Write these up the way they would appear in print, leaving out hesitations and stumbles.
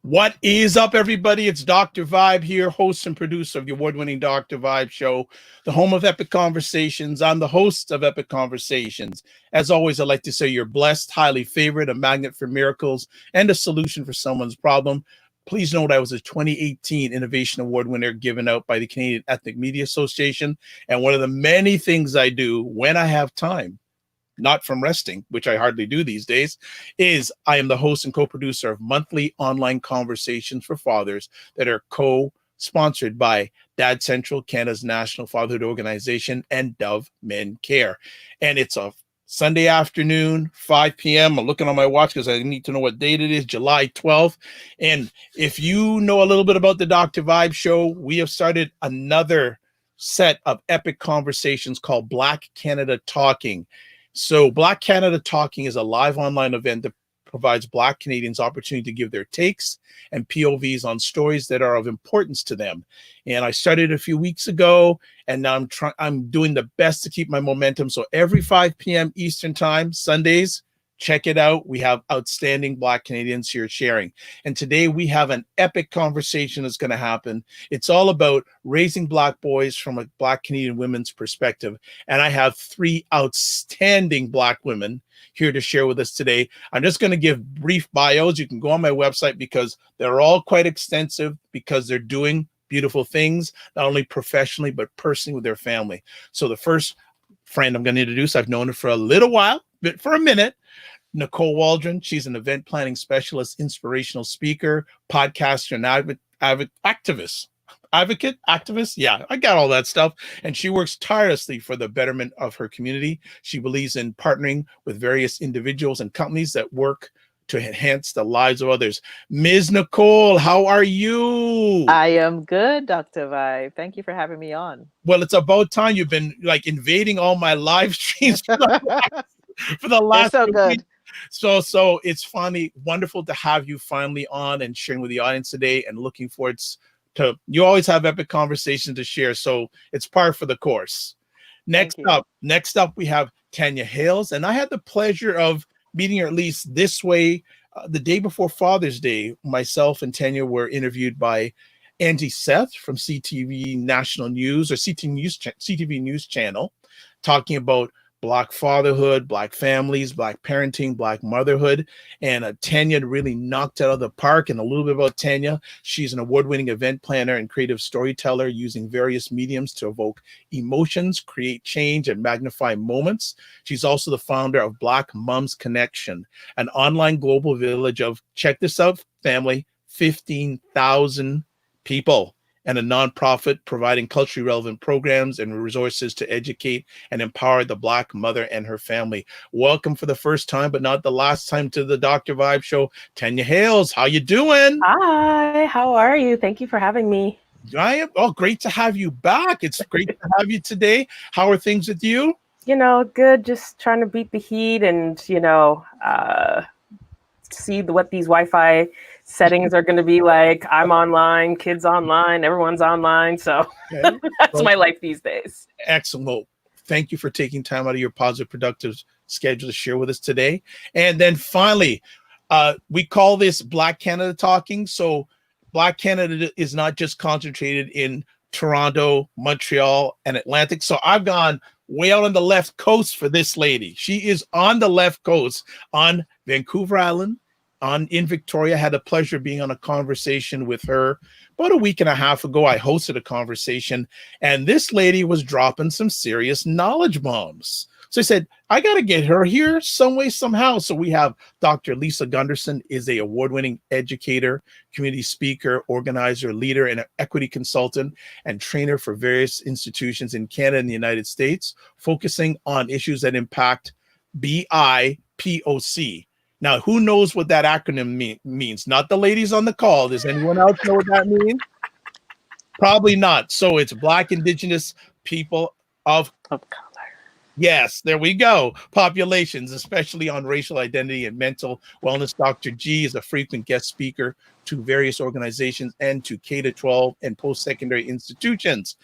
What is up, everybody? It's Dr. Vibe here, host and producer of the award-winning Dr. Vibe Show, the home of Epic Conversations. I'm the host of Epic Conversations. As always, I'd like to say you're blessed, highly favored, a magnet for miracles, and a solution for someone's problem. Please note I was a 2018 Innovation Award winner given out by the Canadian Ethnic Media Association, and one of the many things I do when I have time, not from resting, which I hardly do these days, is I am the host and co-producer of monthly online conversations for fathers that are co-sponsored by Dad Central, Canada's national fatherhood organization, and Dove Men Care. And it's a Sunday afternoon, 5 p.m. I'm looking on my watch because I need to know what date it is, July 12th. And if you know a little bit about the Dr. Vibe Show, we have started another set of epic conversations called Black Canada Talking. So Black Canada Talking is a live online event that provides Black Canadians opportunity to give their takes and POVs on stories that are of importance to them. And I started a few weeks ago, and now I'm doing the best to keep my momentum. So every 5 p.m. Eastern time, Sundays, check it out. We have outstanding Black Canadians here sharing. And today we have an epic conversation that's going to happen. It's all about raising Black boys from a Black Canadian women's perspective. And I have three outstanding Black women here to share with us today. I'm just going to give brief bios. You can go on my website because they're all quite extensive because they're doing beautiful things, not only professionally, but personally with their family. So the first friend I'm going to introduce, I've known her for a little while, but for a minute, Nicole Waldron. She's an event planning specialist, inspirational speaker, podcaster, and activist. Yeah, I got all that stuff. And she works tirelessly for the betterment of her community. She believes in partnering with various individuals and companies that work to enhance the lives of others. Ms. Nicole, how are you? I am good, Dr. Vibe. Thank you for having me on. Well, it's about time. You've been like invading all my live streams for the last They're so good. week. So it's finally wonderful to have you finally on and sharing with the audience today, and looking forward to, you always have epic conversations to share. So it's par for the course. Next up, we have Tanya Hales, and I had the pleasure of meeting her at least this way the day before Father's Day. Myself and Tanya were interviewed by Angie Seth from CTV National News, or CTV News Channel, talking about Black fatherhood, Black families, Black parenting, Black motherhood. And Tanya really knocked it out of the park. And a little bit about Tanya: she's an award-winning event planner and creative storyteller using various mediums to evoke emotions, create change, and magnify moments. She's also the founder of Black Moms Connection, an online global village of, check this out, family, 15,000 people, and a nonprofit providing culturally relevant programs and resources to educate and empower the Black mother and her family. Welcome for the first time, but not the last time, to the Dr. Vibe Show, Tanya Hales. How you doing? Hi, how are you? Thank you for having me. I am. Oh, great to have you back. It's great to have you today. How are things with you? Good. Just trying to beat the heat and, see what these Wi-Fi settings are going to be like. I'm online, kids online, everyone's online. So that's my life these days. Excellent. Well, thank you for taking time out of your positive, productive schedule to share with us today. And then finally, we call this Black Canada Talking. So Black Canada is not just concentrated in Toronto, Montreal, and Atlantic. So I've gone way out on the left coast for this lady. She is on the left coast on Vancouver Island, in Victoria. I had the pleasure of being on a conversation with her about a week and a half ago. I hosted a conversation, and this lady was dropping some serious knowledge bombs. So I said, I got to get her here some way, somehow. So we have Dr. Lisa Gunderson, is a award-winning educator, community speaker, organizer, leader, and an equity consultant and trainer for various institutions in Canada and the United States, focusing on issues that impact BIPOC. Now, who knows what that acronym means? Not the ladies on the call. Does anyone else know what that means? Probably not. So it's Black, Indigenous people of color. Yes, there we go. Populations, especially on racial identity and mental wellness. Dr. G is a frequent guest speaker to various organizations and to K-12 and post-secondary institutions.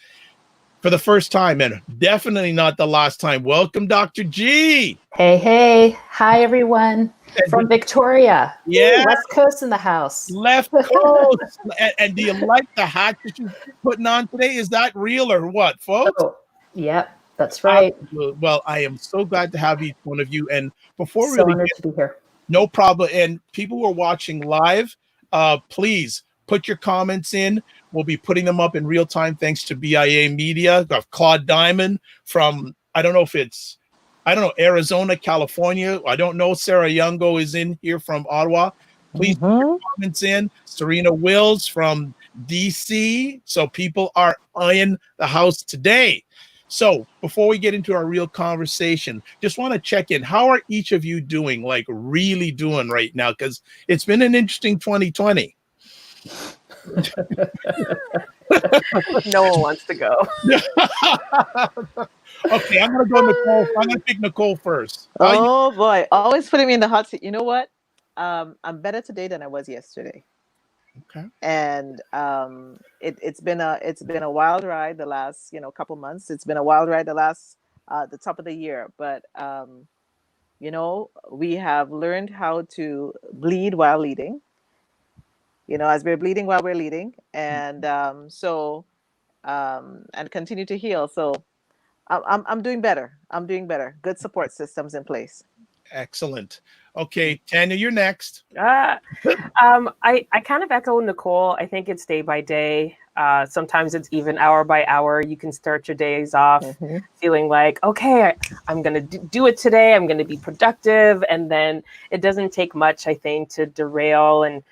For the first time, and definitely not the last time, welcome, Dr. G. Hey. Hi, everyone. From Victoria. Yeah. Ooh, West Coast in the house. Left Coast. And do you like the hat that you're putting on today? Is that real or what, folks? Oh, yep, that's right. Well, I am so glad to have each one of you. And before we So really honored to be here. no problem. And people who are watching live, please put your comments in. We'll be putting them up in real time thanks to BIA Media. We've got Claude Diamond from, I don't know, Arizona, California. I don't know. Sarah Youngo is in here from Ottawa. Please put your comments in. Serena Wills from DC. So people are in the house today. So before we get into our real conversation, just want to check in. How are each of you doing, like really doing right now? Because it's been an interesting 2020. No one wants to go. Okay, I'm going to go Nicole. I'm going to pick Nicole first. Oh boy, always putting me in the hot seat. You know what? I'm better today than I was yesterday. Okay. And it's been a wild ride the last couple months. It's been a wild ride the top of the year, but we have learned how to bleed while leading. As we're bleeding while we're leading, and and continue to heal. So I'm doing better. I'm doing better. Good support systems in place. Excellent. Okay, Tanya, you're next. I kind of echo Nicole. I think it's day by day. Sometimes it's even hour by hour. You can start your days off feeling like, okay, I'm going to do it today. I'm going to be productive. And then it doesn't take much, I think, to derail and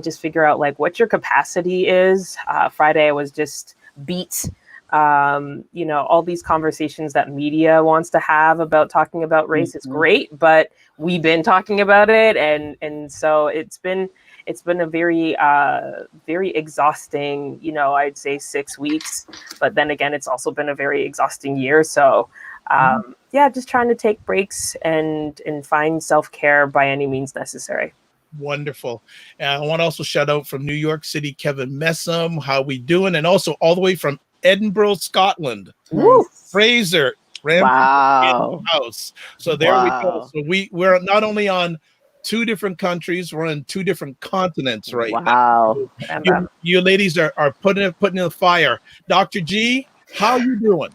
just figure out like what your capacity is. Friday, I was just beat. All these conversations that media wants to have about talking about race is great, but we've been talking about it, and so it's been a very very exhausting, I'd say 6 weeks, but then again, it's also been a very exhausting year. So just trying to take breaks and find self-care by any means necessary. Wonderful. And I want to also shout out from New York City, Kevin Messam. How we doing? And also all the way from Edinburgh, Scotland. Woo. Fraser. Wow. House. So there we go. So we're not only on 2 different countries, we're on 2 different continents right now. You ladies are putting in the fire. Dr. G, how you doing?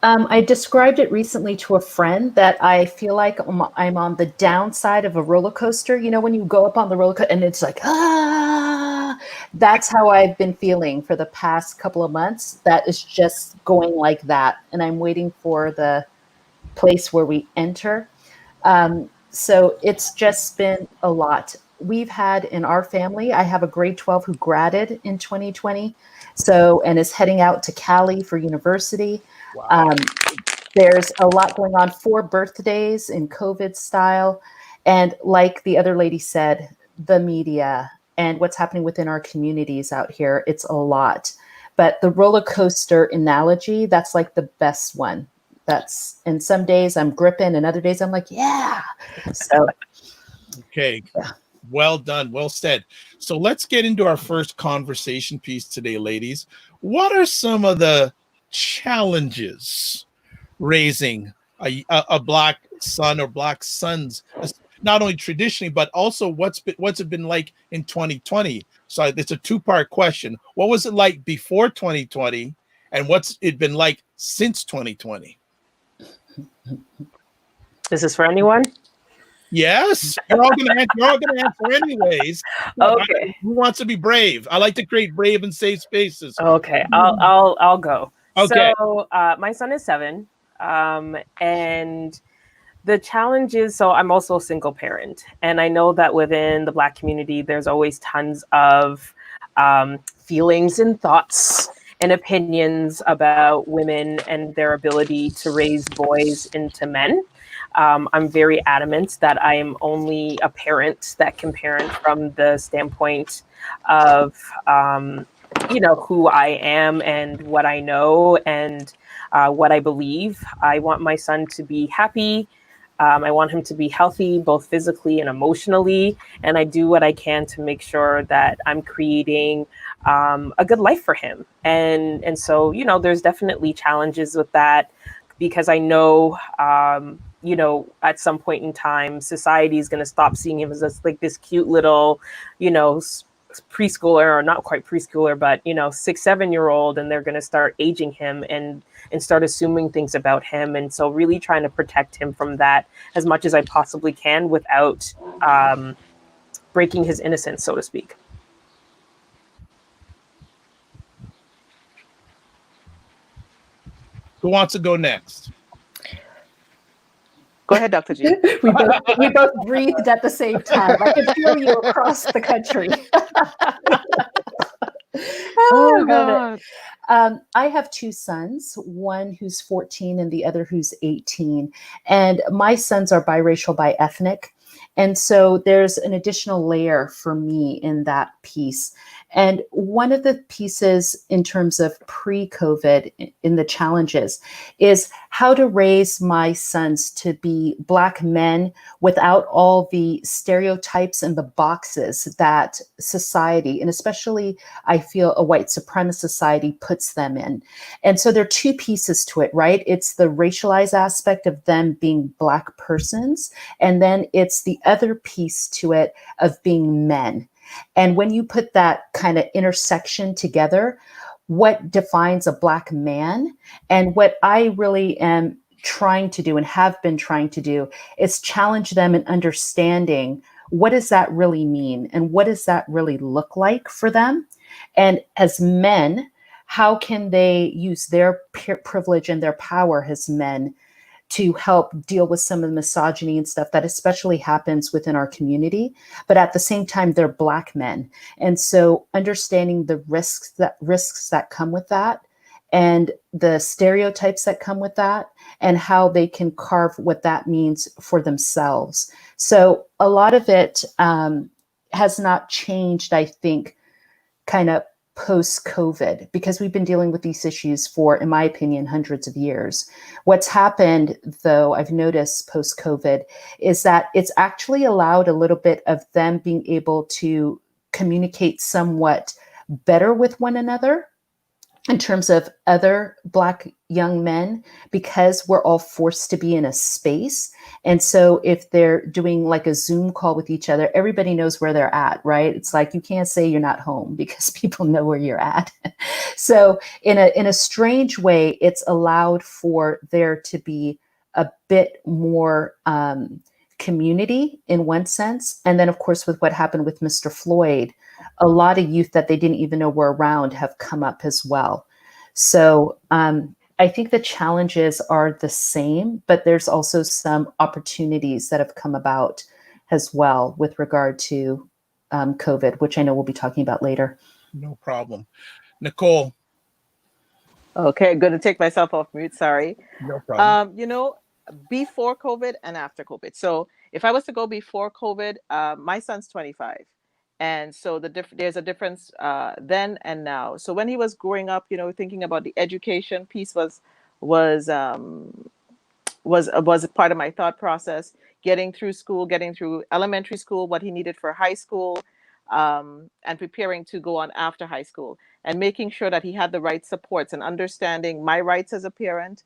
I described it recently to a friend that I feel like I'm on the downside of a roller coaster. When you go up on the roller coaster and it's like, that's how I've been feeling for the past couple of months. That is just going like that. And I'm waiting for the place where we enter. So it's just been a lot. We've had in our family, I have a grade 12 who graduated in 2020. And is heading out to Cali for university. Wow. There's a lot going on, 4 birthdays in COVID style. And like the other lady said, the media and what's happening within our communities out here, it's a lot. But the roller coaster analogy, that's like the best one. And some days I'm gripping and other days I'm like, yeah. So. Okay. Yeah. Well done. Well said. So let's get into our first conversation piece today, ladies. What are some of the challenges raising a Black son or Black sons, not only traditionally, but also what's it been like in 2020? So it's a 2-part question. What was it like before 2020, and what's it been like since 2020? Is this for anyone? Yes, you're all gonna answer anyways. Okay. Who wants to be brave? I like to create brave and safe spaces. Okay, I'll go. Okay. So my son is 7, and the challenge is, so I'm also a single parent, and I know that within the Black community, there's always tons of feelings and thoughts and opinions about women and their ability to raise boys into men. I'm very adamant that I am only a parent that can parent from the standpoint of, who I am and what I know and what I believe. I want my son to be happy. I want him to be healthy, both physically and emotionally. And I do what I can to make sure that I'm creating a good life for him. And so, there's definitely challenges with that, because I know, you know, at some point in time, society is going to stop seeing him as this cute little, you know, preschooler, or not quite preschooler, but, you know, 6-7-year-old, and they're going to start aging him and start assuming things about him. And so really trying to protect him from that as much as I possibly can without breaking his innocence, so to speak. Who wants to go next? Go ahead, Dr. G. We both breathed at the same time. I could feel you across the country. Oh, God. God. I have two sons, one who's 14 and the other who's 18. And my sons are biracial, bi-ethnic. And so there's an additional layer for me in that piece. And one of the pieces in terms of pre-COVID in the challenges is how to raise my sons to be Black men without all the stereotypes and the boxes that society, and especially I feel a white supremacist society, puts them in. And so there are two pieces to it, right? It's the racialized aspect of them being Black persons, and then it's the other piece to it of being men. And when you put that kind of intersection together, what defines a Black man, and what I really am trying to do and have been trying to do is challenge them in understanding what does that really mean and what does that really look like for them. And as men, how can they use their privilege and their power as men to help deal with some of the misogyny and stuff that especially happens within our community. But at the same time, they're Black men. And so understanding the risks that come with that, and the stereotypes that come with that, and how they can carve what that means for themselves. So a lot of it has not changed, I think, kind of post-COVID, because we've been dealing with these issues for, in my opinion, hundreds of years. What's happened, though, I've noticed post-COVID, is that it's actually allowed a little bit of them being able to communicate somewhat better with one another in terms of other Black young men, because we're all forced to be in a space. And so if they're doing like a Zoom call with each other, everybody knows where they're at, right? It's like, you can't say you're not home because people know where you're at. So in a strange way, it's allowed for there to be a bit more community in one sense. And then of course, with what happened with Mr. Floyd, a lot of youth that they didn't even know were around have come up as well. So I think the challenges are the same, but there's also some opportunities that have come about as well with regard to COVID, which I know we'll be talking about later. No problem. Nicole. Okay, going to take myself off mute. Sorry. No problem. You know, before COVID and after COVID. So if I was to go before COVID, my son's 25. And so there's a difference then and now. So when he was growing up, you know, thinking about the education piece was a part of my thought process. Getting through school, getting through elementary school, what he needed for high school, and preparing to go on after high school, and making sure that he had the right supports and understanding my rights as a parent.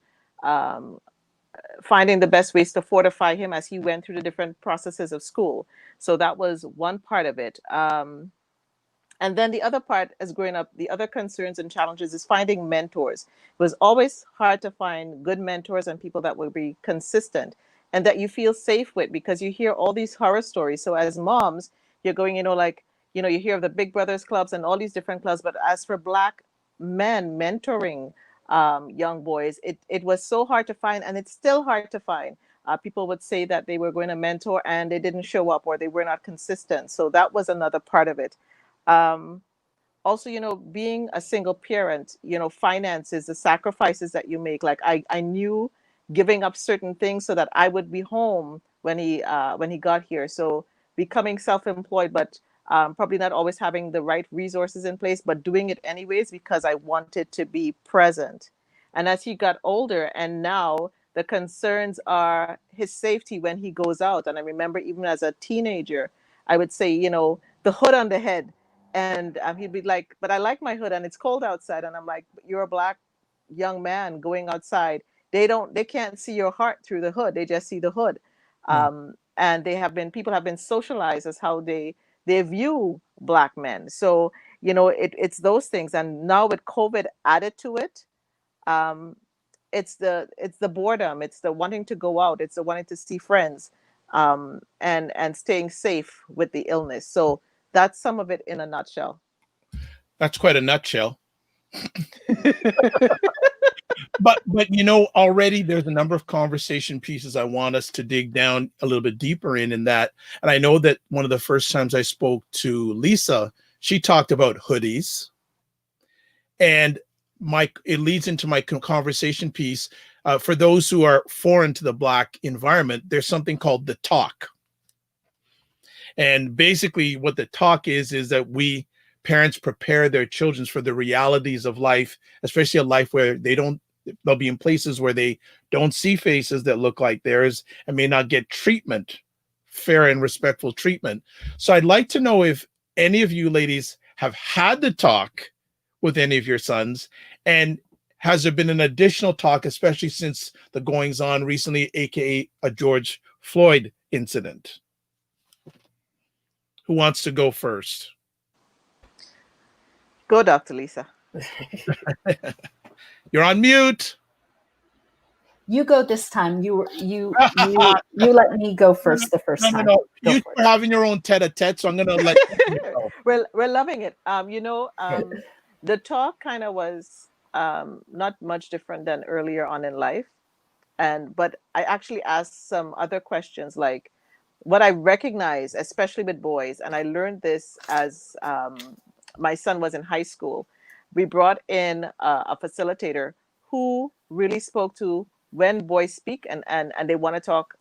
Finding the best ways to fortify him as he went through the different processes of school. So that was one part of it. And then the other part, as growing up, the other concerns and challenges is finding mentors. It was always hard to find good mentors and people that will be consistent and that you feel safe with, because you hear all these horror stories. So as moms, you're going, you hear of the Big Brothers clubs and all these different clubs. But as for Black men mentoring young boys, it was so hard to find, and it's still hard to find. People would say that they were going to mentor and they didn't show up, or they were not consistent. So that was another part of it. Also, being a single parent, finances, the sacrifices that you make. Like I knew giving up certain things so that I would be home when he got here. So becoming self-employed, but probably not always having the right resources in place, but doing it anyways because I wanted to be present. And as he got older, and now the concerns are his safety when he goes out. And I remember even as a teenager, I would say, the hood on the head. And he'd be like, but I like my hood and it's cold outside. And I'm like, you're a Black young man going outside. they can't see your heart through the hood. They just see the hood. And people have been socialized as how they view Black men. So, it's those things. And now with COVID added to it, it's the boredom, it's the wanting to go out, it's the wanting to see friends, and staying safe with the illness. So that's some of it in a nutshell. That's quite a nutshell. But already there's a number of conversation pieces I want us to dig down a little bit deeper in that. And I know that one of the first times I spoke to Lisa, she talked about hoodies, and it leads into my conversation piece. For those who are foreign to the Black environment, there's something called the talk. And basically what the talk is that we parents prepare their children for the realities of life, especially a life where they'll be in places where they don't see faces that look like theirs and may not get fair and respectful treatment. So I'd like to know if any of you ladies have had the talk with any of your sons, and has there been an additional talk, especially since the goings on recently, aka a George Floyd incident? Who wants to go first? Go, Dr. Lisa. You're on mute. You go this time. You let me go first the first time. No. You're having your own tete-a-tete, so I'm going to let you go. We're loving it. The talk kind of was not much different than earlier on in life. But I actually asked some other questions, like what I recognize, especially with boys, and I learned this as my son was in high school. We brought in a facilitator who really spoke to when boys speak and they want to talk.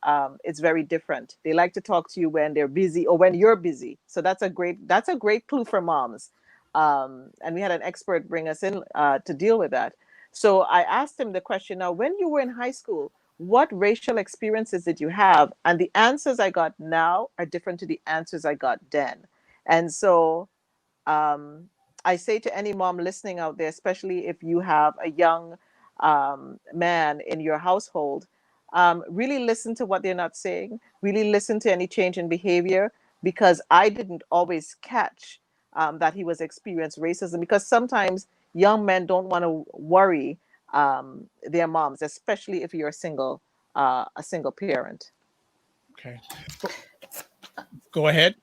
It's very different. They like to talk to you when they're busy or when you're busy. So that's a great clue for moms. And we had an expert bring us in to deal with that. So I asked him the question, now, when you were in high school, what racial experiences did you have? And the answers I got now are different to the answers I got then. And so I say to any mom listening out there, especially if you have a young man in your household, really listen to what they're not saying, really listen to any change in behavior, because I didn't always catch that he was experiencing racism, because sometimes young men don't want to worry their moms, especially if you're a single parent. Okay. Go ahead.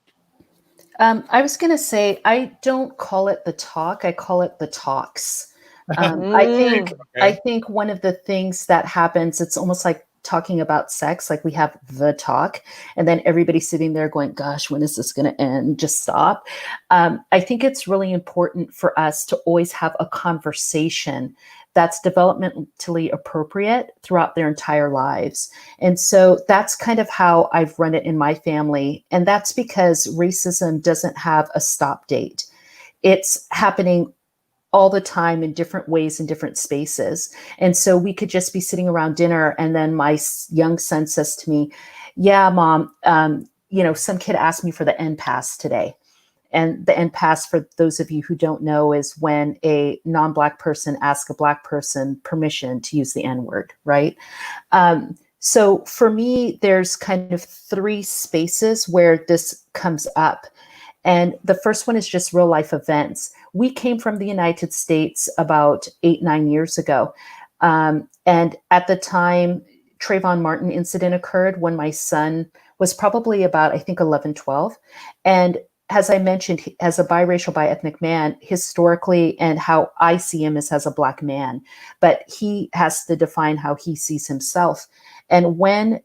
I was going to say, I don't call it the talk. I call it the talks. I think one of the things that happens, it's almost like talking about sex. Like we have the talk, and then everybody's sitting there going, gosh, when is this going to end? Just stop. I think it's really important for us to always have a conversation that's developmentally appropriate throughout their entire lives. And so that's kind of how I've run it in my family. And that's because racism doesn't have a stop date. It's happening all the time in different ways in different spaces. And so we could just be sitting around dinner, and then my young son says to me, yeah, Mom, some kid asked me for the NPass today. And the NPass, for those of you who don't know, is when a non-Black person asks a Black person permission to use the N-word, right? So for me, there's kind of three spaces where this comes up. And the first one is just real life events. We came from the United States about 8-9 years ago. And at the time, Trayvon Martin incident occurred when my son was probably about, I think, 11, 12. And as I mentioned, as a biracial, bi-ethnic man, historically, and how I see him is as a Black man, but he has to define how he sees himself. And when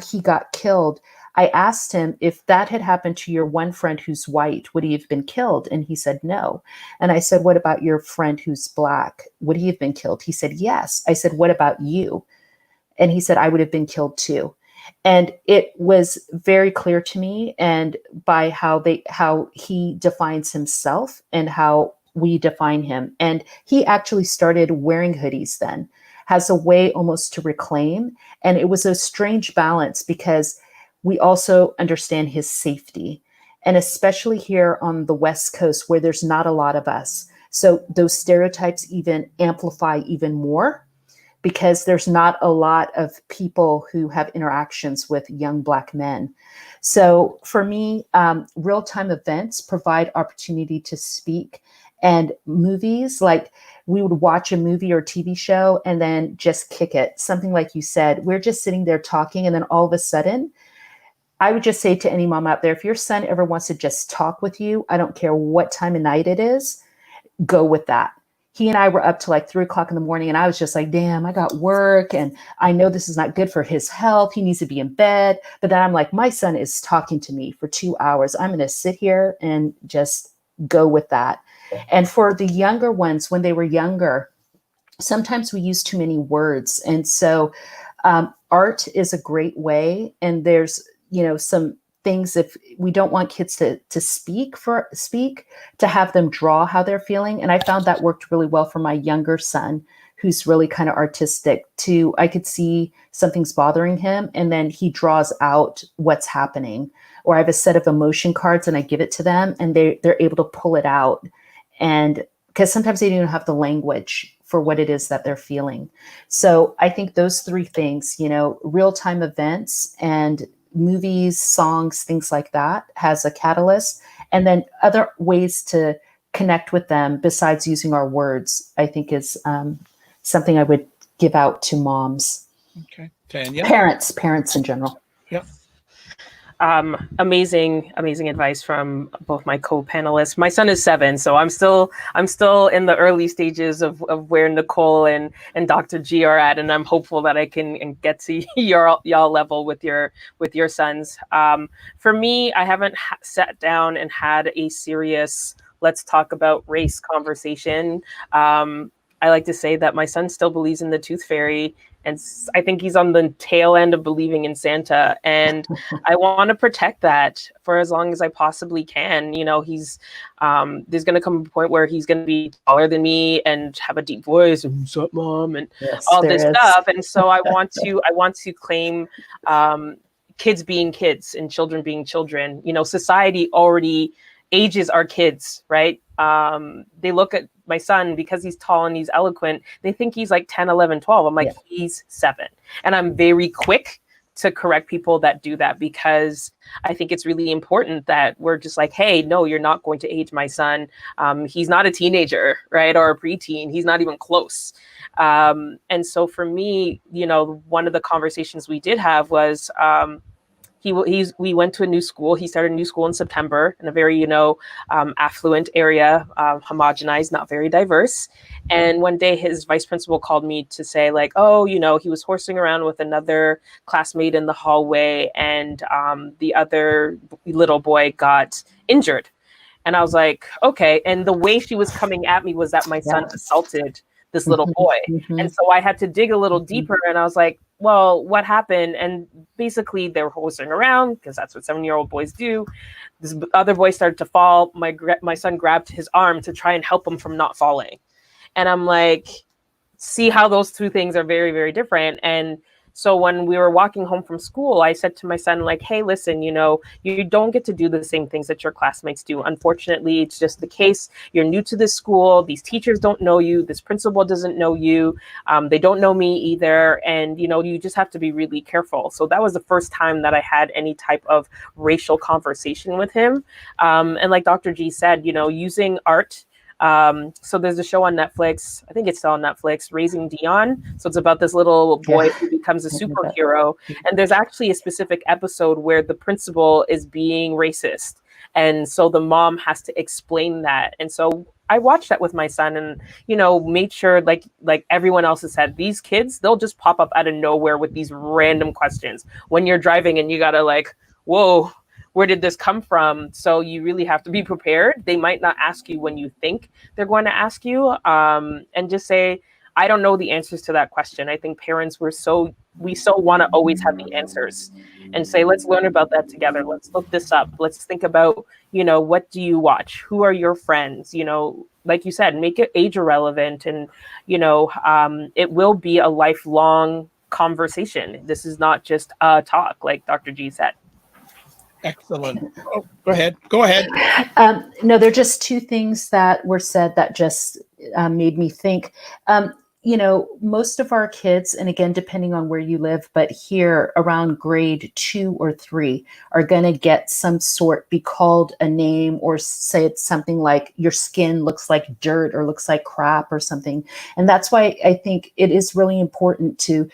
he got killed, I asked him, if that had happened to your one friend who's white, would he have been killed? And he said, no. And I said, what about your friend who's Black? Would he have been killed? He said, yes. I said, what about you? And he said, I would have been killed too. And it was very clear to me, and by how he defines himself and how we define him. And he actually started wearing hoodies then, as a way almost to reclaim. And it was a strange balance, because we also understand his safety, and especially here on the West Coast where there's not a lot of us. So those stereotypes even amplify even more. because there's not a lot of people who have interactions with young Black men. So for me, real-time events provide opportunity to speak, and movies, like we would watch a movie or TV show and then just kick it. Something like you said, we're just sitting there talking, and then all of a sudden, I would just say to any mom out there, if your son ever wants to just talk with you, I don't care what time of night it is, go with that. He and I were up to like 3:00 in the morning, and I was just like, damn, I got work and I know this is not good for his health. He needs to be in bed. But then I'm like, my son is talking to me for 2 hours. I'm going to sit here and just go with that. And for the younger ones, when they were younger, sometimes we use too many words. And so art is a great way. And there's, some things, if we don't want kids to speak, to have them draw how they're feeling. And I found that worked really well for my younger son, who's really kind of artistic too. I could see something's bothering him, and then he draws out what's happening. Or I have a set of emotion cards and I give it to them, and they're able to pull it out. And because sometimes they don't have the language for what it is that they're feeling. So I think those three things, real-time events and movies, songs, things like that, has a catalyst. And then other ways to connect with them besides using our words, I think is something I would give out to moms. Okay. Tanya? Parents in general. Yep. Amazing advice from both my co-panelists. My son is 7, so I'm still in the early stages of where Nicole and Dr. G are at, and I'm hopeful that I can get to y'all level with your sons. For me, I haven't sat down and had a serious let's talk about race conversation. I like to say that my son still believes in the tooth fairy, and I think he's on the tail end of believing in Santa. And I want to protect that for as long as I possibly can. He's there's going to come a point where he's going to be taller than me and have a deep voice and "What's up, Mom?" and all this stuff. And so I want to claim kids being kids and children being children. Society already ages our kids, right? They look at my son, because he's tall and he's eloquent, they think he's like 10, 11, 12. I'm like, he's 7. And I'm very quick to correct people that do that, because I think it's really important that we're just like, hey, no, you're not going to age my son. He's not a teenager, right? Or a preteen. He's not even close. And so for me, one of the conversations we did have was, we went to a new school. He started a new school in September in a very, affluent area, homogenized, not very diverse. And one day his vice principal called me to say like, oh, he was horsing around with another classmate in the hallway, and the other little boy got injured. And I was like, okay. And the way she was coming at me was that my son assaulted this little boy. And so I had to dig a little deeper, and I was like, well, what happened? And basically they were horsing around, because that's what 7-year-old boys do. This other boy started to fall. My son grabbed his arm to try and help him from not falling. And I'm like, see how those two things are very, very different. And so when we were walking home from school, I said to my son, like, hey, listen, you don't get to do the same things that your classmates do. Unfortunately, it's just the case. You're new to this school. These teachers don't know you. This principal doesn't know you. They don't know me either. And, you just have to be really careful. So that was the first time that I had any type of racial conversation with him. And like Dr. G said, using art. So there's a show on Netflix, I think it's still on Netflix, Raising Dion. So it's about this little boy who becomes a superhero. And there's actually a specific episode where the principal is being racist. And so the mom has to explain that. And so I watched that with my son and, made sure like everyone else has said, these kids, they'll just pop up out of nowhere with these random questions when you're driving, and you gotta like, whoa, where did this come from? So you really have to be prepared. They might not ask you when you think they're going to ask you, and just say, I don't know the answers to that question. I think parents, we so want to always have the answers, and say, let's learn about that together. Let's look this up. Let's think about, what do you watch? Who are your friends? Like you said, make it age irrelevant, and, it will be a lifelong conversation. This is not just a talk, like Dr. G said. Excellent. Oh, go ahead. No, there are just two things that were said that just made me think. you know, most of our kids, and again, depending on where you live, but here around grade 2 or 3 are going to get some sort, be called a name, or say it's something like your skin looks like dirt or looks like crap or something. And that's why I think it is really important to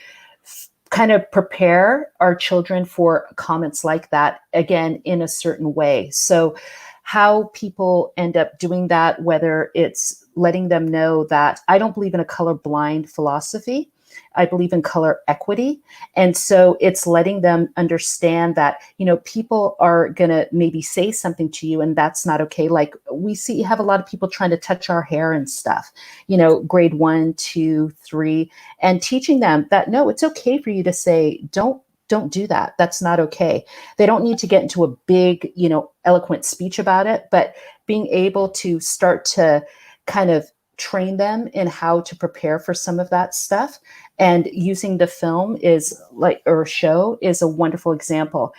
kind of prepare our children for comments like that, again, in a certain way. So how people end up doing that, whether it's letting them know that I don't believe in a colorblind philosophy. I believe in color equity. And so it's letting them understand that, you know, people are going to maybe say something to you and that's not okay. Like we see, have a lot of people trying to touch our hair and stuff, you know, grade 1, 2, 3, and teaching them that, no, it's okay for you to say, don't do that. That's not okay. They don't need to get into a big, you know, eloquent speech about it, but being able to start to kind of train them in how to prepare for some of that stuff. And using the film is like, or show is a wonderful example.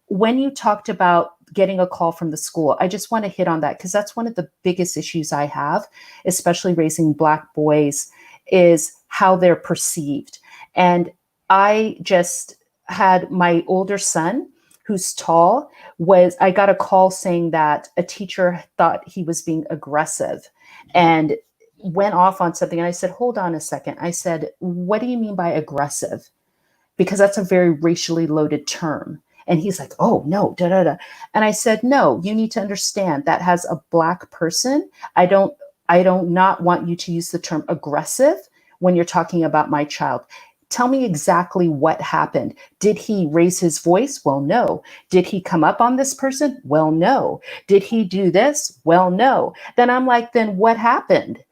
When you talked about getting a call from the school, I just want to hit on that because that's one of the biggest issues I have, especially raising Black boys, is how they're perceived. And I just had my older son who's tall I got a call saying that a teacher thought he was being aggressive and went off on something. And I said, hold on a second. I said, what do you mean by aggressive? Because that's a very racially loaded term. And he's like, oh no, da, da, da. And I said, no, you need to understand that as a Black person, I don't not want you to use the term aggressive when you're talking about my child. Tell me exactly what happened. Did he raise his voice? Well, no. Did he come up on this person? Well, no. Did he do this? Well, no. Then I'm like, then what happened?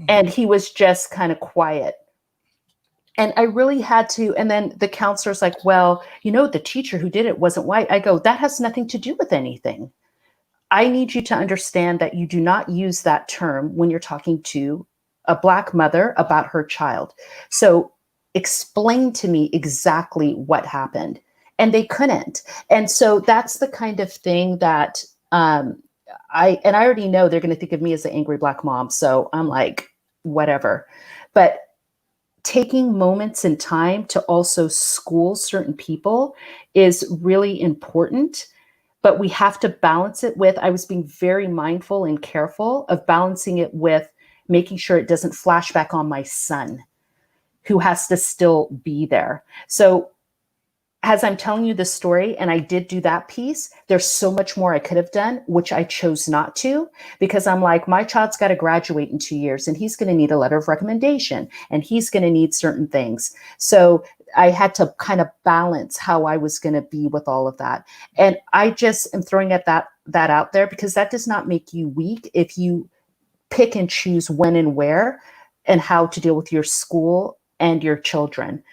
And he was just kind of quiet. And I really had to, and then the counselor's like, well, you know, the teacher who did it wasn't white. I go, that has nothing to do with anything. I need you to understand that you do not use that term when you're talking to a Black mother about her child. So explain to me exactly what happened. And they couldn't. And so that's the kind of thing that I already know they're going to think of me as the angry Black mom. So I'm like, whatever. But taking moments in time to also school certain people is really important. But we have to balance it with, I was being very mindful and careful of balancing it with making sure it doesn't flash back on my son, who has to still be there. So as I'm telling you the story, and I did do that piece, there's so much more I could have done, which I chose not to, because I'm like, my child's got to graduate in 2 years and he's going to need a letter of recommendation and he's going to need certain things. So I had to kind of balance how I was going to be with all of that. And I just am throwing that out there because that does not make you weak if you pick and choose when and where and how to deal with your school and your children.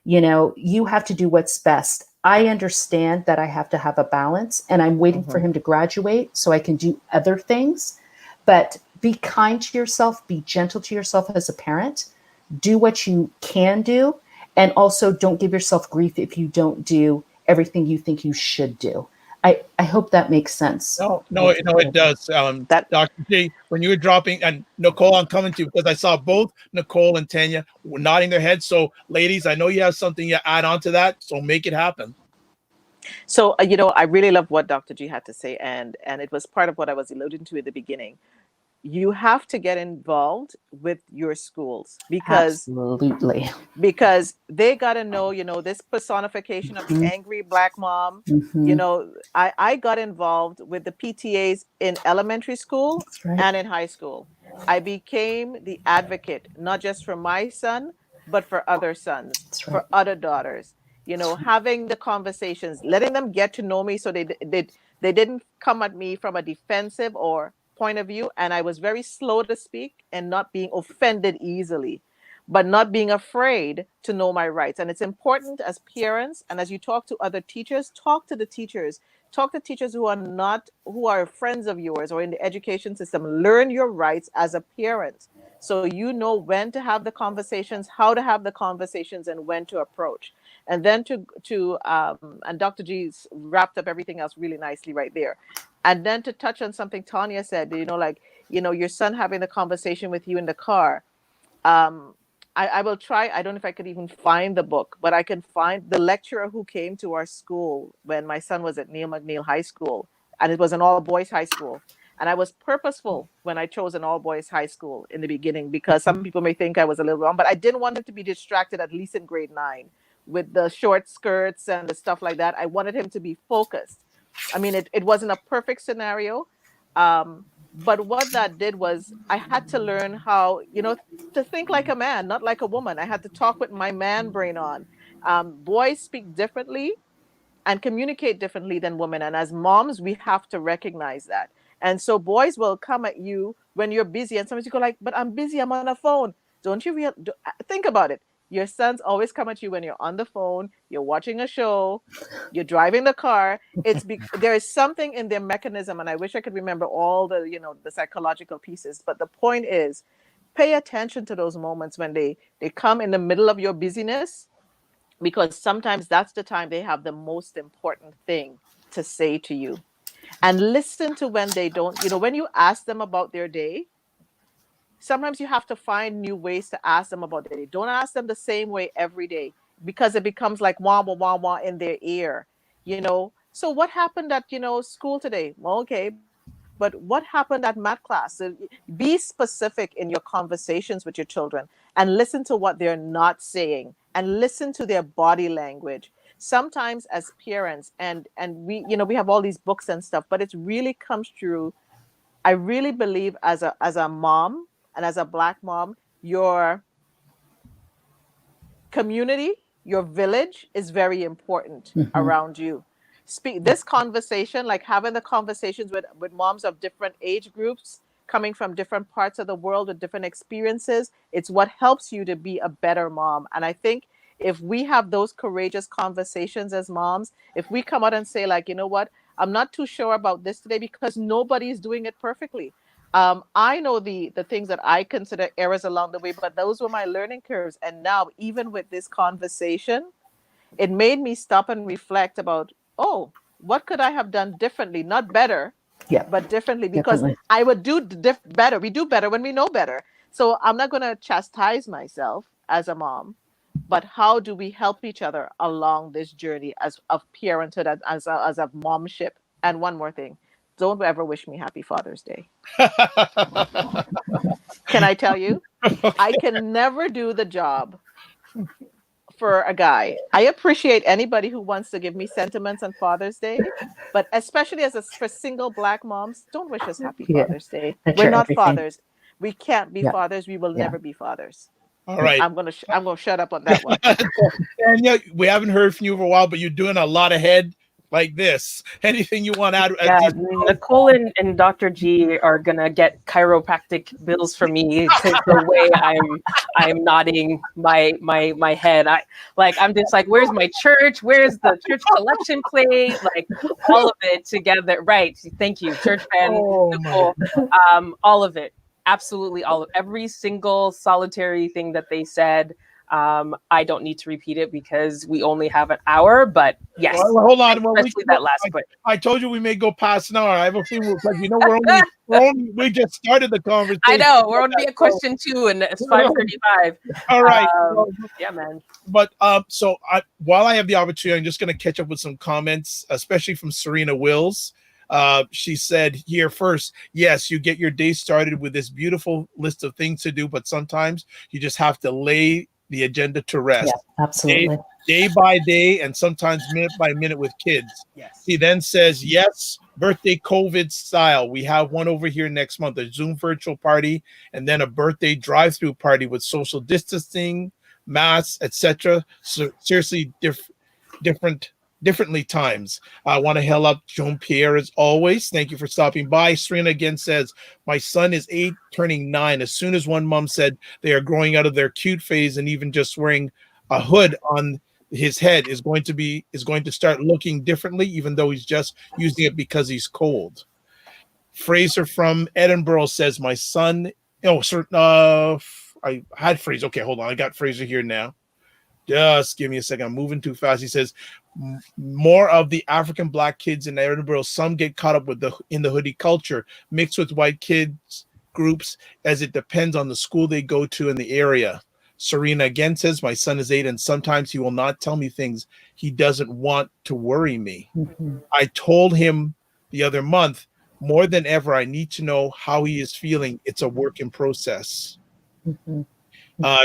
You know, you have to do what's best. I understand that I have to have a balance and I'm waiting for him to graduate so I can do other things, but be kind to yourself, be gentle to yourself as a parent, do what you can do. And also don't give yourself grief if you don't do everything you think you should do. I hope that makes sense. No, it does. Dr. G, when you were dropping, and Nicole, I'm coming to you because I saw both Nicole and Tanya nodding their heads. So, ladies, I know you have something you add on to that, so make it happen. So, you know, I really love what Dr. G had to say, and it was part of what I was alluding to at the beginning. You have to get involved with your schools because they got to know, you know, this personification of the angry Black mom. You know, I got involved with the PTAs in elementary school and in high school. I became the advocate, not just for my son, but for other sons, for other daughters, you know, having the conversations, letting them get to know me so they didn't come at me from a defensive or point of view, and I was very slow to speak and not being offended easily, but not being afraid to know my rights. And it's important as parents, and as you talk to other teachers, talk to teachers who are friends of yours or in the education system. Learn your rights as a parent, so you know when to have the conversations, how to have the conversations, and when to approach. And then and Dr. G's wrapped up everything else really nicely right there. And then to touch on something Tanya said, you know, like, you know, your son having the conversation with you in the car. I will try. I don't know if I could even find the book, but I can find the lecturer who came to our school when my son was at Neil McNeil High School, and it was an all boys high school. And I was purposeful when I chose an all boys high school in the beginning, because some people may think I was a little wrong, but I didn't want him to be distracted, at least in grade 9, with the short skirts and the stuff like that. I wanted him to be focused. I mean, it wasn't a perfect scenario. But what that did was I had to learn how, to think like a man, not like a woman. I had to talk with my man brain on. Boys speak differently and communicate differently than women. And as moms, we have to recognize that. And so boys will come at you when you're busy, and sometimes you go like, but I'm busy, I'm on a phone. Don't you think about it? Your sons always come at you when you're on the phone, you're watching a show, you're driving the car. There is something in their mechanism, and I wish I could remember all the, the psychological pieces. But the point is, pay attention to those moments when they come in the middle of your busyness, because sometimes that's the time they have the most important thing to say to you. And listen to when they don't, when you ask them about their day, sometimes you have to find new ways to ask them about their day. Don't ask them the same way every day, because it becomes like wah, wah, wah, wah in their ear, So what happened at, school today? Well, okay, but what happened at math class? So be specific in your conversations with your children, and listen to what they're not saying, and listen to their body language. Sometimes as parents, and we, we have all these books and stuff, but it really comes through. I really believe as a mom, and as a Black mom, your community, your village is very important around you. This conversation, like having the conversations with moms of different age groups, coming from different parts of the world with different experiences, it's what helps you to be a better mom. And I think if we have those courageous conversations as moms, if we come out and say like, you know what, I'm not too sure about this today, because nobody's doing it perfectly. I know the things that I consider errors along the way, but those were my learning curves. And now, even with this conversation, it made me stop and reflect about, oh, what could I have done differently? Not better, but differently, because definitely. I would do better. We do better when we know better. So I'm not going to chastise myself as a mom, but how do we help each other along this journey of parenthood, as a momship? And one more thing. Don't ever wish me happy Father's Day. Can I tell you? I can never do the job for a guy. I appreciate anybody who wants to give me sentiments on Father's Day, but especially for single Black moms, don't wish us happy Father's Day. We're not fathers. We can't be fathers. We will never be fathers. All right. I'm gonna shut up on that one. And yeah, we haven't heard from you for a while, but you're doing a lot of head like this. Anything you want to add? Yeah, Nicole and Dr. G are gonna get chiropractic bills from me because the way I'm nodding my head. I'm just like, where's my church? Where's the church collection plate? Like all of it together. Right. Thank you, church fan, Nicole. All of it. Absolutely all of every single solitary thing that they said. I don't need to repeat it because we only have an hour, but yes. Well, hold on. Especially that last part. I told you we may go past an hour. I have a feeling because we just started the conversation. I know we're only at question 2 and it's 5:35. All right. Yeah, man. But so while I have the opportunity, I'm just going to catch up with some comments, especially from Serena Wills. She said here first, yes, you get your day started with this beautiful list of things to do, but sometimes you just have to lay the agenda to rest. Yeah, absolutely. Day by day, and sometimes minute by minute with kids. Yes. He then says, yes, birthday COVID style. We have one over here next month, a Zoom virtual party, and then a birthday drive-through party with social distancing, masks, etc. So seriously, differently times. I want to hail up Joan Pierre as always. Thank you for stopping by. Serena again says, my son is 8, turning 9. As soon as one mom said they are growing out of their cute phase, and even just wearing a hood on his head is going to start looking differently, even though he's just using it because he's cold. Fraser from Edinburgh says, my son, I had Fraser. Okay, hold on. I got Fraser here now. Just give me a second. I'm moving too fast. He says, more of the African Black kids in Edinburgh, some get caught up in the hoodie culture, mixed with white kids groups as it depends on the school they go to in the area. Serena again says, my son is 8 and sometimes he will not tell me things he doesn't want to worry me. Mhm. I told him the other month, more than ever, I need to know how he is feeling. It's a work in process. Mhm.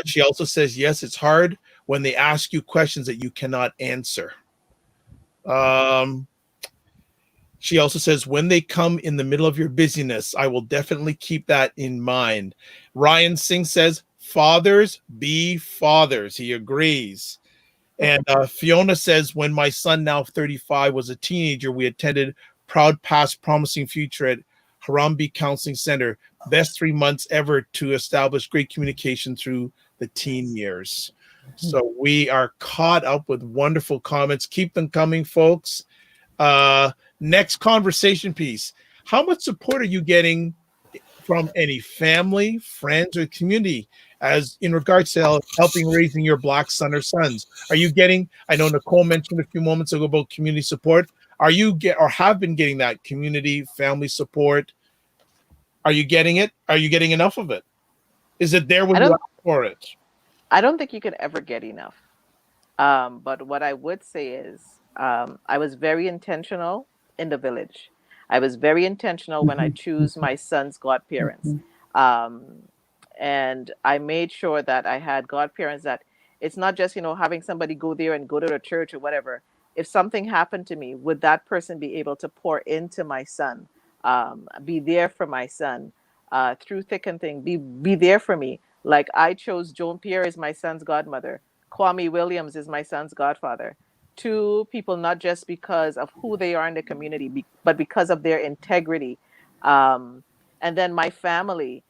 She also says, yes, it's hard when they ask you questions that you cannot answer. She also says, when they come in the middle of your busyness, I will definitely keep that in mind. Ryan Singh says, fathers be fathers. He agrees. And Fiona says, when my son, now 35, was a teenager, we attended Proud Past Promising Future at Harambee Counseling Center. Best 3 months ever to establish great communication through the teen years. So we are caught up with wonderful comments. Keep them coming, folks. Next conversation piece. How much support are you getting from any family, friends, or community as in regards to helping raising your Black son or sons? Are you getting, I know Nicole mentioned a few moments ago about community support. Are you or have been getting that community, family support? Are you getting it? Are you getting enough of it? Is it there when I you don't ask for it? I don't think you could ever get enough. But what I would say is, I was very intentional in the village. I was very intentional when I choose my son's godparents. Um, and I made sure that I had godparents that it's not just, having somebody go there and go to the church or whatever. If something happened to me, would that person be able to pour into my son, be there for my son through thick and thin, be there for me? Like I chose Joan Pierre as my son's godmother. Kwame Williams is my son's godfather. Two people, not just because of who they are in the community, but because of their integrity. And then my family,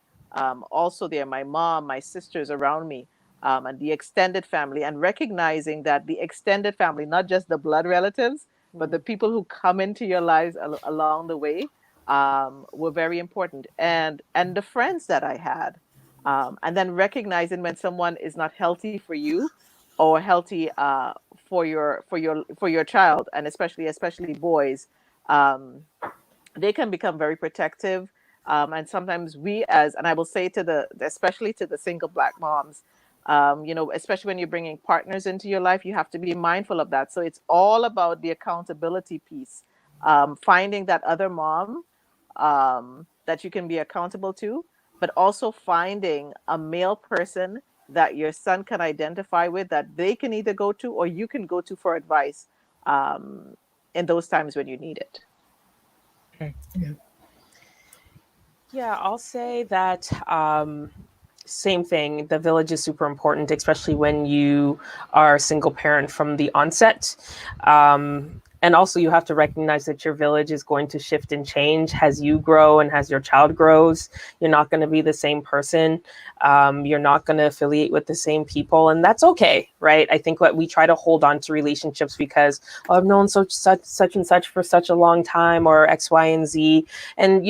also there, my mom, my sisters around me, and the extended family, and recognizing that the extended family, not just the blood relatives, but the people who come into your lives along the way, were very important. And the friends that I had. And then recognizing when someone is not healthy for you or healthy for your child, and especially boys, they can become very protective. And sometimes and I will say especially to the single Black moms, especially when you're bringing partners into your life, you have to be mindful of that. So it's all about the accountability piece, finding that other mom that you can be accountable to, but also finding a male person that your son can identify with, that they can either go to or you can go to for advice in those times when you need it. Okay. Yeah, I'll say that same thing. The village is super important, especially when you are a single parent from the onset. And also you have to recognize that your village is going to shift and change as you grow and as your child grows. You're not going to be the same person. You're not going to affiliate with the same people, and that's okay, right? I think what we try to hold on to relationships because I've known such and such for such a long time, or X, Y, and Z, and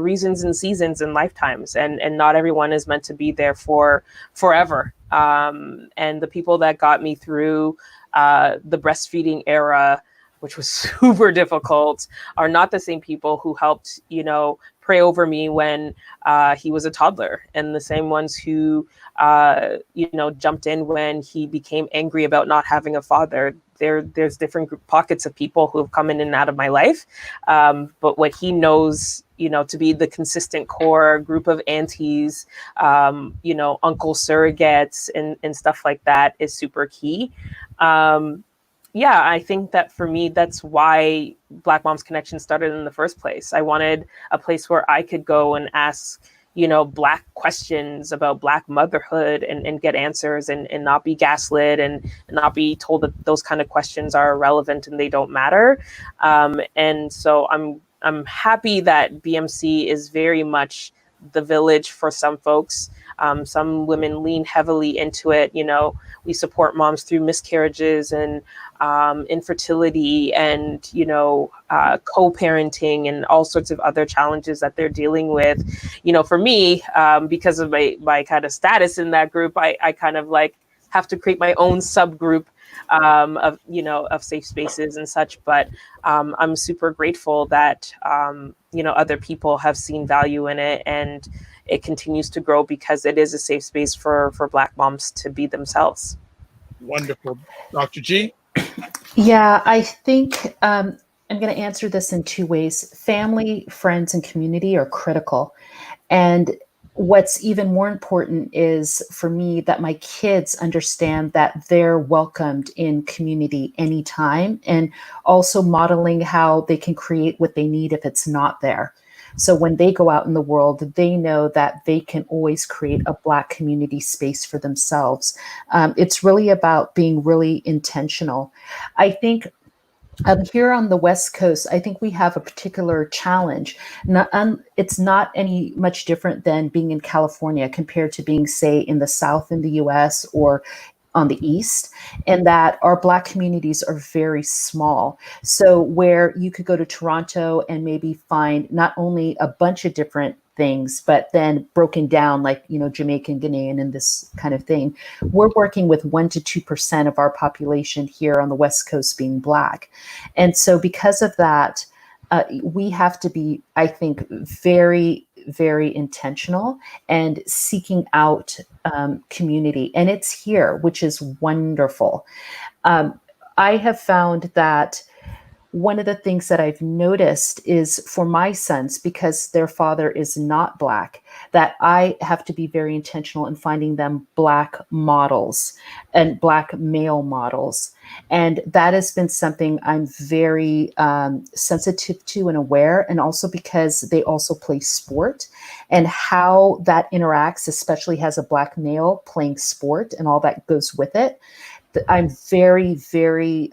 reasons and seasons and lifetimes, and not everyone is meant to be there for forever. And the people that got me through the breastfeeding era, which was super difficult, are not the same people who helped, pray over me when he was a toddler, and the same ones who, jumped in when he became angry about not having a father. There's different pockets of people who have come in and out of my life. But what he knows, to be the consistent core group of aunties, uncle surrogates and stuff like that is super key. Yeah, I think that for me, that's why Black Moms Connection started in the first place. I wanted a place where I could go and ask, Black questions about Black motherhood and get answers and not be gaslit and not be told that those kind of questions are irrelevant and they don't matter. And so I'm happy that BMC is very much the village for some folks. Some women lean heavily into it. We support moms through miscarriages and infertility and, co-parenting and all sorts of other challenges that they're dealing with. For me, because of my kind of status in that group, I kind of like have to create my own subgroup of safe spaces and such. But I'm super grateful that other people have seen value in it, and it continues to grow because it is a safe space for Black moms to be themselves. Wonderful. Dr. G? Yeah, I think I'm going to answer this in two ways. Family, friends, and community are critical. And what's even more important is for me that my kids understand that they're welcomed in community anytime, and also modeling how they can create what they need if it's not there. So when they go out in the world, they know that they can always create a Black community space for themselves. It's really about being really intentional. I think here on the West Coast, I think we have a particular challenge. It's not any much different than being in California compared to being, say, in the South in the US or on the East, and that our Black communities are very small. So where you could go to Toronto and maybe find not only a bunch of different things, but then broken down like, Jamaican, Ghanaian, and this kind of thing. We're working with 1 to 2% of our population here on the West Coast being Black. And so because of that, we have to be, I think, very, very intentional and seeking out community. And it's here, which is wonderful. I have found that one of the things that I've noticed is for my sons, because their father is not Black, that I have to be very intentional in finding them Black models and Black male models. And that has been something I'm very sensitive to and aware, and also because they also play sport, and how that interacts, especially as a Black male playing sport and all that goes with it. I'm very, very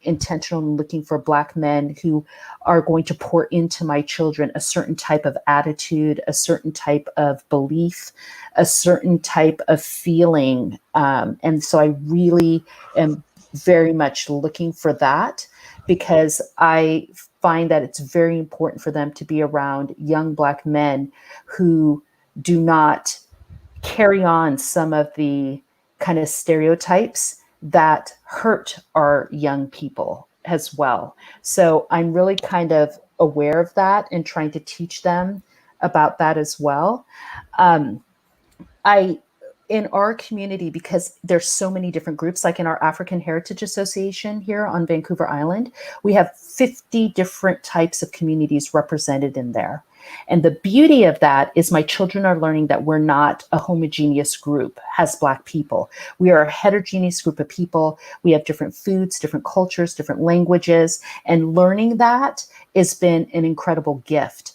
intentional in looking for Black men who are going to pour into my children a certain type of attitude, a certain type of belief, a certain type of feeling. And so I really am very much looking for that, because I find that it's very important for them to be around young Black men who do not carry on some of the kind of stereotypes that hurt our young people as well. So I'm really kind of aware of that and trying to teach them about that as well. In our community, because there's so many different groups, like in our African Heritage Association here on Vancouver Island, we have 50 different types of communities represented in there. And the beauty of that is my children are learning that we're not a homogeneous group as Black people. We are a heterogeneous group of people. We have different foods, different cultures, different languages, and learning that has been an incredible gift.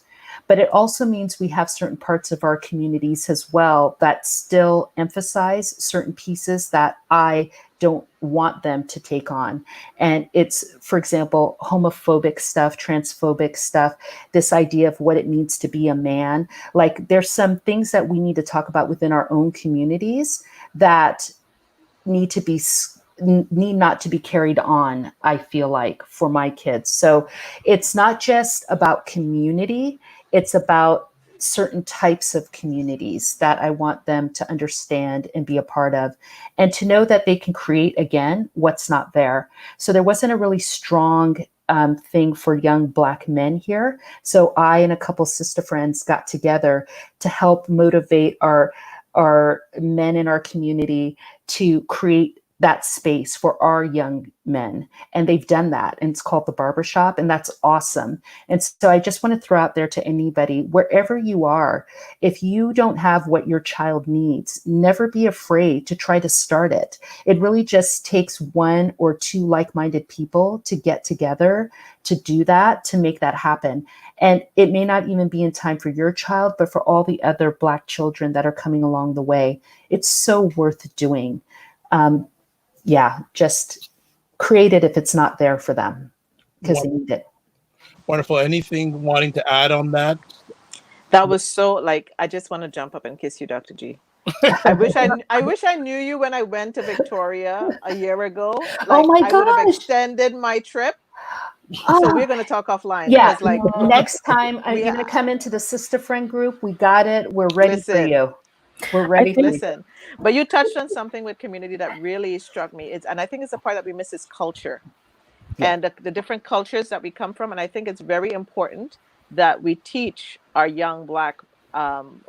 But it also means we have certain parts of our communities as well that still emphasize certain pieces that I don't want them to take on. And it's, for example, homophobic stuff, transphobic stuff, this idea of what it means to be a man. Like, there's some things that we need to talk about within our own communities that need not to be carried on, I feel like, for my kids. So it's not just about community, it's about certain types of communities that I want them to understand and be a part of, and to know that they can create again what's not there. So there wasn't a really strong thing for young Black men here. So I and a couple sister friends got together to help motivate our men in our community to create that space for our young men. And they've done that. And it's called the Barbershop. And that's awesome. And so I just want to throw out there to anybody, wherever you are, if you don't have what your child needs, never be afraid to try to start it. It really just takes 1 or 2 like-minded people to get together to do that, to make that happen. And it may not even be in time for your child, but for all the other Black children that are coming along the way. It's so worth doing. Just create it if it's not there for them, because they need it. Wonderful. Anything wanting to add on that? That was so, I just want to jump up and kiss you, Dr. G. I wish I knew you when I went to Victoria a year ago. Oh my I would have gosh. extended my trip. So we're going to talk offline. Yeah, because, next time you're going to come into the sister friend group. We got it. We're ready for you. We're ready. Listen, but you touched on something with community that really struck me. And I think it's the part that we miss is culture, and the different cultures that we come from. And I think it's very important that we teach our young Black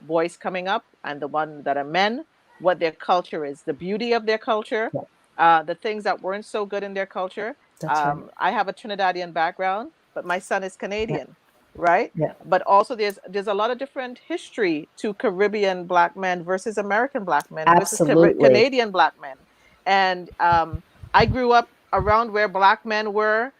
boys coming up and the one that are men what their culture is, the beauty of their culture, the things that weren't so good in their culture. That's right. I have a Trinidadian background, but my son is Canadian, right? Yeah. But also there's a lot of different history to Caribbean Black men versus American Black men versus Absolutely. Canadian Black men. And I grew up around where Black men were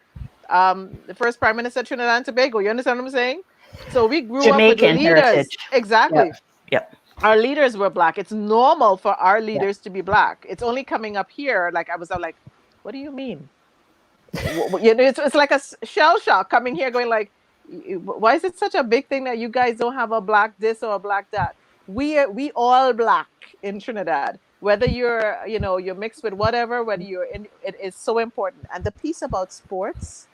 the first Prime Minister of Trinidad and Tobago. You understand what I'm saying? So we grew up with Jamaican leaders. heritage. Exactly. Yep. Our leaders were Black. It's normal for our leaders to be Black. It's only coming up here. Like I was like, what do you mean? You know, it's like a shell shock coming here going like, why is it such a big thing that you guys don't have a Black this or a Black that? We all Black in Trinidad. Whether you're, you know, you're mixed with whatever, whether you're in, it is so important. And the piece about sports,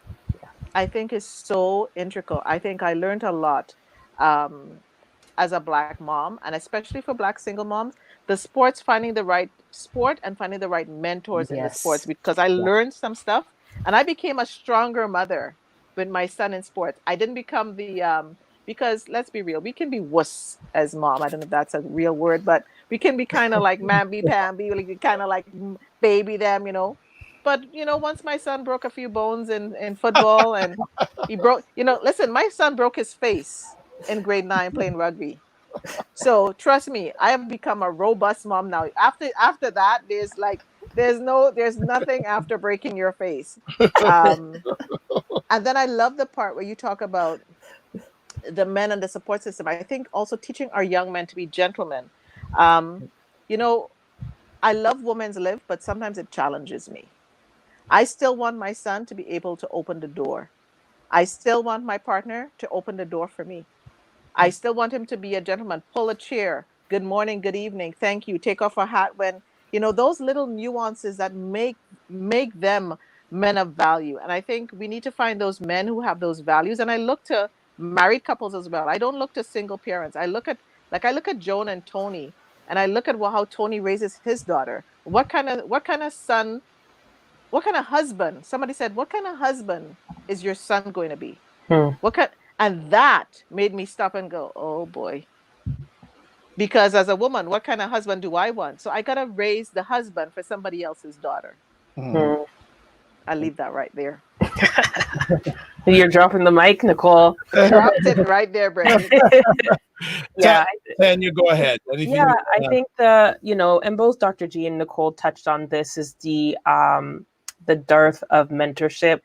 I think, is so integral. I think I learned a lot as a Black mom, and especially for Black single moms, the sports, finding the right sport and finding the right mentors in the sports, because I learned some stuff and I became a stronger mother with my son in sports. I didn't become the, because let's be real, we can be wuss as mom. I don't know if that's a real word, but we can be kind of like mamby-pamby, like kind of like baby them, you know. But, you know, once my son broke a few bones in football and he broke, you know, listen, my son broke his face in grade 9 playing rugby. So trust me, I have become a robust mom now. After that, there's nothing after breaking your face. And then I love the part where you talk about the men and the support system. I think also teaching our young men to be gentlemen. You know, I love women's live, but sometimes it challenges me. I still want my son to be able to open the door. I still want my partner to open the door for me. I still want him to be a gentleman, pull a chair, good morning, good evening, thank you, take off a hat when, you know, those little nuances that make them men of value. And I think we need to find those men who have those values. And I look to married couples as well. I don't look to single parents. I look at Joan and Tony, and I look at how Tony raises his daughter. What kind of son, what kind of husband? Somebody said, what kind of husband is your son going to be? And that made me stop and go, oh boy. Because as a woman, what kind of husband do I want? So I got to raise the husband for somebody else's daughter. I'll leave that right there. You're dropping the mic, Nicole. Dropped it right there, Brandon. Yeah. And you go ahead. Anything I think and both Dr. G and Nicole touched on this, is the dearth of mentorship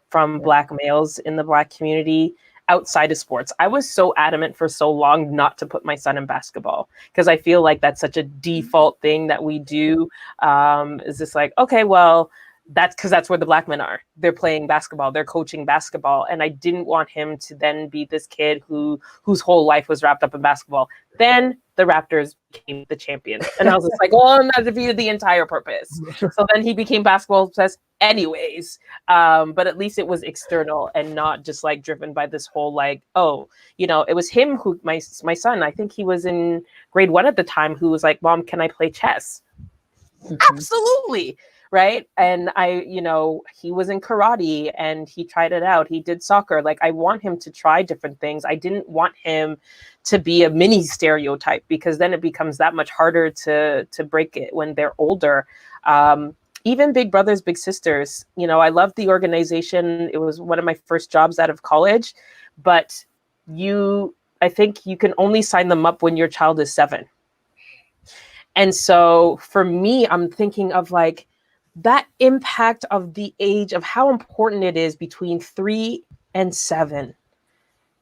from Black males in the Black community outside of sports. I was so adamant for so long not to put my son in basketball because I feel like that's such a default thing that we do. Is just like, okay, well, that's because that's where the Black men are. They're playing basketball, they're coaching basketball. And I didn't want him to then be this kid whose whole life was wrapped up in basketball. Then the Raptors became the champions. And I was just like, oh, and that defeated the entire purpose. So then he became basketball obsessed anyways. But at least it was external and not just like driven by this whole like, oh, you know, it was him who, my son, I think he was in grade 1 at the time, who was like, Mom, can I play chess? Absolutely. Right. And he was in karate and he tried it out. He did soccer. Like, I want him to try different things. I didn't want him to be a mini stereotype because then it becomes that much harder to break it when they're older. Even Big Brothers, Big Sisters, I loved the organization. It was one of my first jobs out of college, but I think you can only sign them up when your child is 7. And so for me, I'm thinking of like, that impact of the age of how important it is between 3 and 7.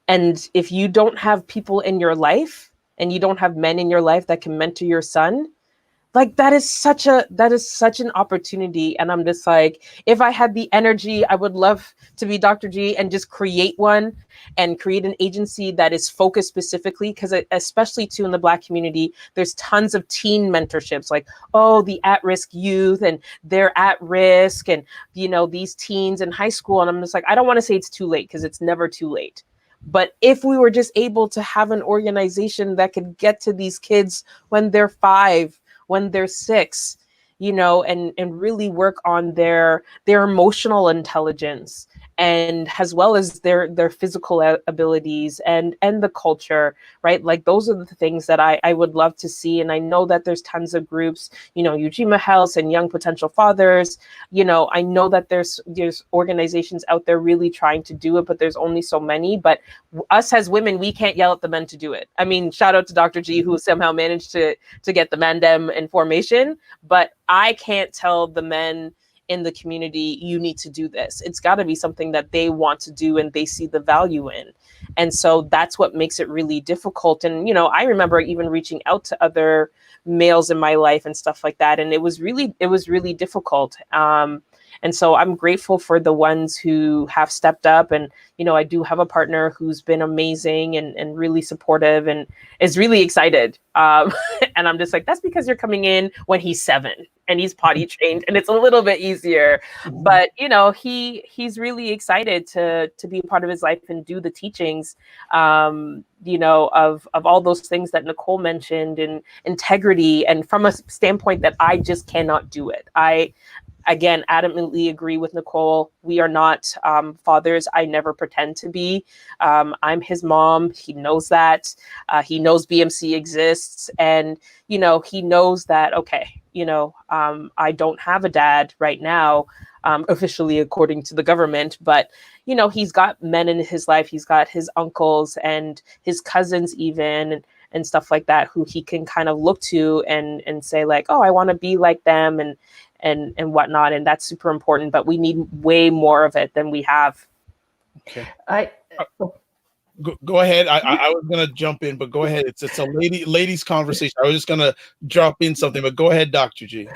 And if you don't have people in your life and you don't have men in your life that can mentor your son, like that is such an opportunity. And I'm just like, if I had the energy, I would love to be Dr. G and just create one and create an agency that is focused specifically, because especially too in the Black community, there's tons of teen mentorships, like, oh, the at-risk youth and they're at risk and, these teens in high school. And I'm just like, I don't want to say it's too late because it's never too late. But if we were just able to have an organization that could get to these kids when they're 5, when they're 6, and really work on their emotional intelligence, and as well as their physical abilities and the culture, right? Like those are the things that I would love to see. And I know that there's tons of groups, Ujima House and Young Potential Fathers. I know that there's organizations out there really trying to do it, but there's only so many. But us as women, we can't yell at the men to do it. I mean, shout out to Dr. G, who somehow managed to get the Mandem in formation, but I can't tell the men in the community, you need to do this. It's got to be something that they want to do and they see the value in. And so that's what makes it really difficult. And, I remember even reaching out to other males in my life and stuff like that. And it was really difficult. And so I'm grateful for the ones who have stepped up. And, I do have a partner who's been amazing and really supportive and is really excited. And I'm just like, that's because you're coming in when he's 7 and he's potty trained and it's a little bit easier. But, he's really excited to be a part of his life and do the teachings, of all those things that Nicole mentioned, and integrity, and from a standpoint that I just cannot do it. Again, adamantly agree with Nicole. We are not fathers. I never pretend to be. I'm his mom. He knows that. He knows BMC exists. And, he knows that, okay, I don't have a dad right now, officially according to the government, but, he's got men in his life. He's got his uncles and his cousins even, and stuff like that, who he can kind of look to and say like, oh, I want to be like them and whatnot. And that's super important, but we need way more of it than we have. Okay. Go ahead. I was gonna jump in, but go ahead. It's a ladies conversation. I was just gonna drop in something, but go ahead, Dr. G.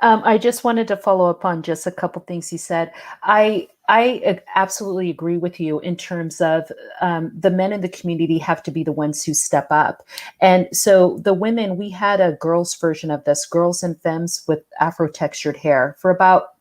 I just wanted to follow up on just a couple things you said. I absolutely agree with you in terms of the men in the community have to be the ones who step up. And so the women, we had a girls version of this, Girls and Femmes with Afro textured hair, for about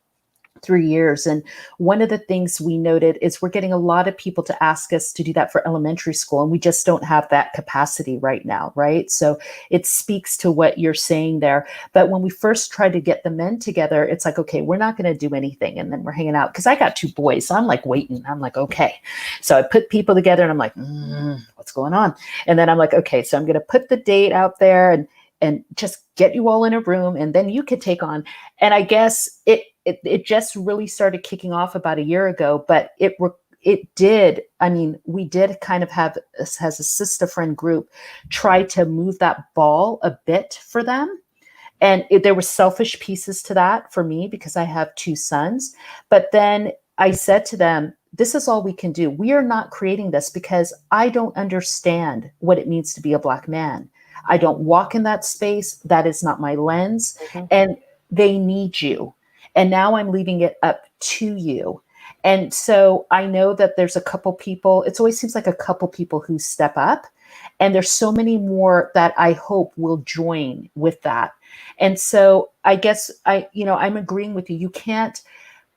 3 years. And one of the things we noted is we're getting a lot of people to ask us to do that for elementary school. And we just don't have that capacity right now, right? So it speaks to what you're saying there. But when we first tried to get the men together, it's like, okay, we're not going to do anything. And then we're hanging out because I got 2 boys. So I'm like waiting. I'm like, okay. So I put people together and I'm like, what's going on? And then I'm like, okay, so I'm going to put the date out there and just get you all in a room and then you could take on. And I guess it just really started kicking off about a year ago, but it did. I mean, we did kind of have, as a sister friend group, try to move that ball a bit for them. And there were selfish pieces to that for me because I have 2 sons. But then I said to them, this is all we can do. We are not creating this because I don't understand what it means to be a Black man. I don't walk in that space. That is not my lens. Mm-hmm. And they need you. And now I'm leaving it up to you. And so I know that there's a couple people, it always seems like a couple people who step up. And there's so many more that I hope will join with that. And so I guess I'm agreeing with you. You can't,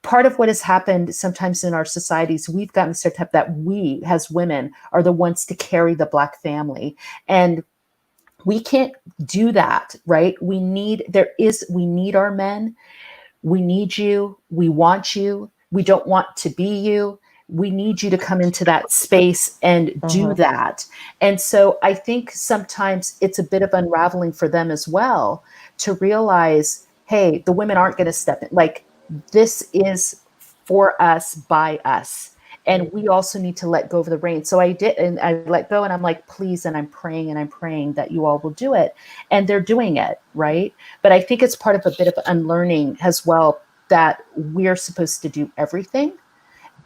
part of what has happened sometimes in our societies, we've gotten set up that we as women are the ones to carry the Black family. And we can't do that, right? We need our men. We need you. We want you. We don't want to be you. We need you to come into that space and do that. And so I think sometimes it's a bit of unraveling for them as well to realize, hey, the women aren't going to step in. Like, this is for us, by us. And we also need to let go of the reins. So I did, and I let go, and I'm like, please, and I'm praying that you all will do it. And they're doing it, right? But I think it's part of a bit of unlearning as well, that we're supposed to do everything.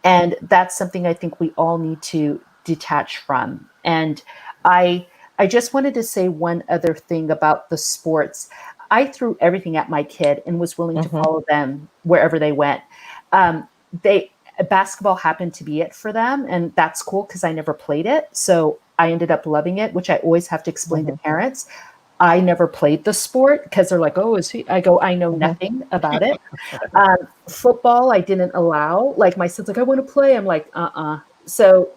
And that's something I think we all need to detach from. And I just wanted to say one other thing about the sports. I threw everything at my kid and was willing to follow them wherever they went. Basketball happened to be it for them, and that's cool because I never played it. So I ended up loving it, which I always have to explain to parents. I never played the sport because they're like, oh, is he? I go, I know nothing about it. Football, I didn't allow. Like, my son's like, I want to play. I'm like, So,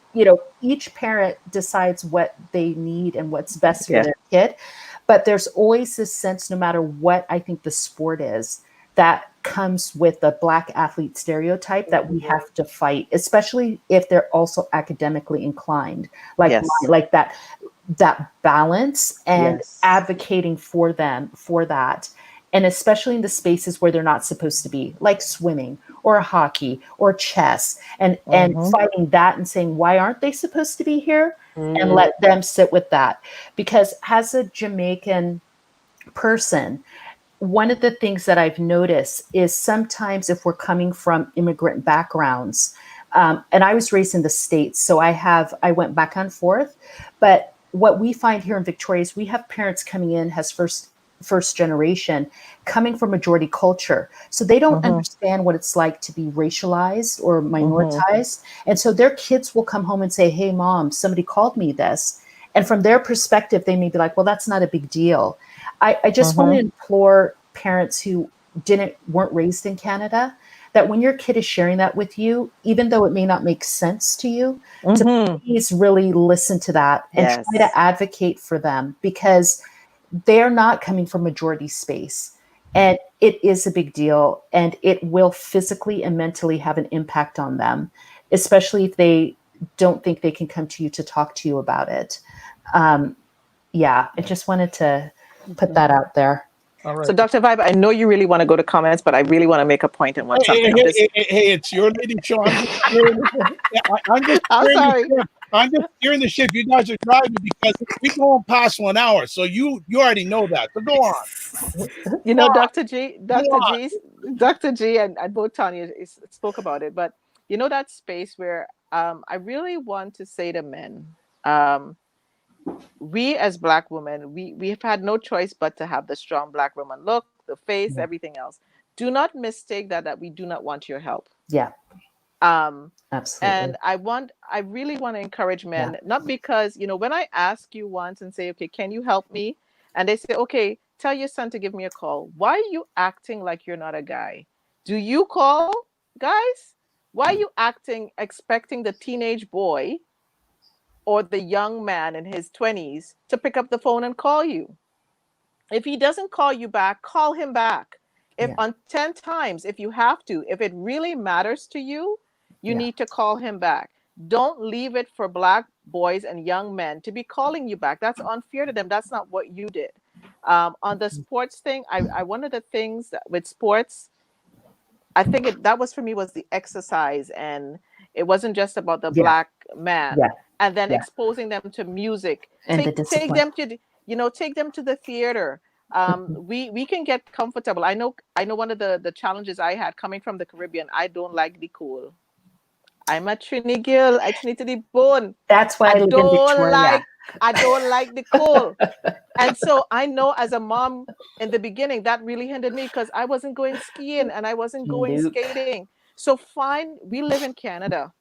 each parent decides what they need and what's best for their kid. But there's always this sense, no matter what I think the sport is, that comes with the Black athlete stereotype that we have to fight, especially if they're also academically inclined, like Yes. like that balance and Yes. advocating for them for that. And especially in the spaces where they're not supposed to be, like swimming or hockey or chess, and fighting that and saying, why aren't they supposed to be here? And let them sit with that. Because as a Jamaican person, one of the things that I've noticed is sometimes if we're coming from immigrant backgrounds, and I was raised in the States, so I went back and forth. But what we find here in Victoria is we have parents coming in as first generation, coming from majority culture. So they don't understand what it's like to be racialized or minoritized. And so their kids will come home and say, hey, mom, somebody called me this. And from their perspective, they may be like, well, that's not a big deal. I just want to implore parents who weren't raised in Canada, that when your kid is sharing that with you, even though it may not make sense to you, to please really listen to that and try to advocate for them, because they're not coming from majority space. And it is a big deal, and it will physically and mentally have an impact on them, especially if they don't think they can come to you to talk to you about it. Yeah, I just wanted to put that out there. All right. So, Dr. Vibe, I know you really want to go to comments, but I really want to make a point and want something. Hey, it's your lady show. I'm just steering the ship. You guys are driving because we're going past 1 hour. So you already know that. So go on. You know, Dr. G, and both Tanya spoke about it, but you know that space where I really want to say to men, we as Black women, we have had no choice but to have the strong Black woman look, the face, everything else. Do not mistake that we do not want your help. Yeah. Absolutely. And I really want to encourage men, not because, you know, when I ask you once and say, okay, can you help me? And they say, okay, tell your son to give me a call. Why are you acting like you're not a guy? Do you call guys? Why are you acting, expecting the teenage boy or the young man in his 20s to pick up the phone and call you? If he doesn't call you back, call him back. If on 10 times, if you have to, if it really matters to you, you need to call him back. Don't leave it for Black boys and young men to be calling you back. That's unfair to them. That's not what you did. On the sports thing, I one of the things with sports, I think that was for me was the exercise, and it wasn't just about the Black man. And then exposing them to music, and take them to take them to the theater. We can get comfortable. I know one of the challenges I had coming from the Caribbean, I don't like the cool. I'm a Trini girl. I Trini to the bone. That's why I live in Victoria. I don't like the cold. And so I know as a mom in the beginning, that really hindered me because I wasn't going skiing and I wasn't going skating. So we live in Canada.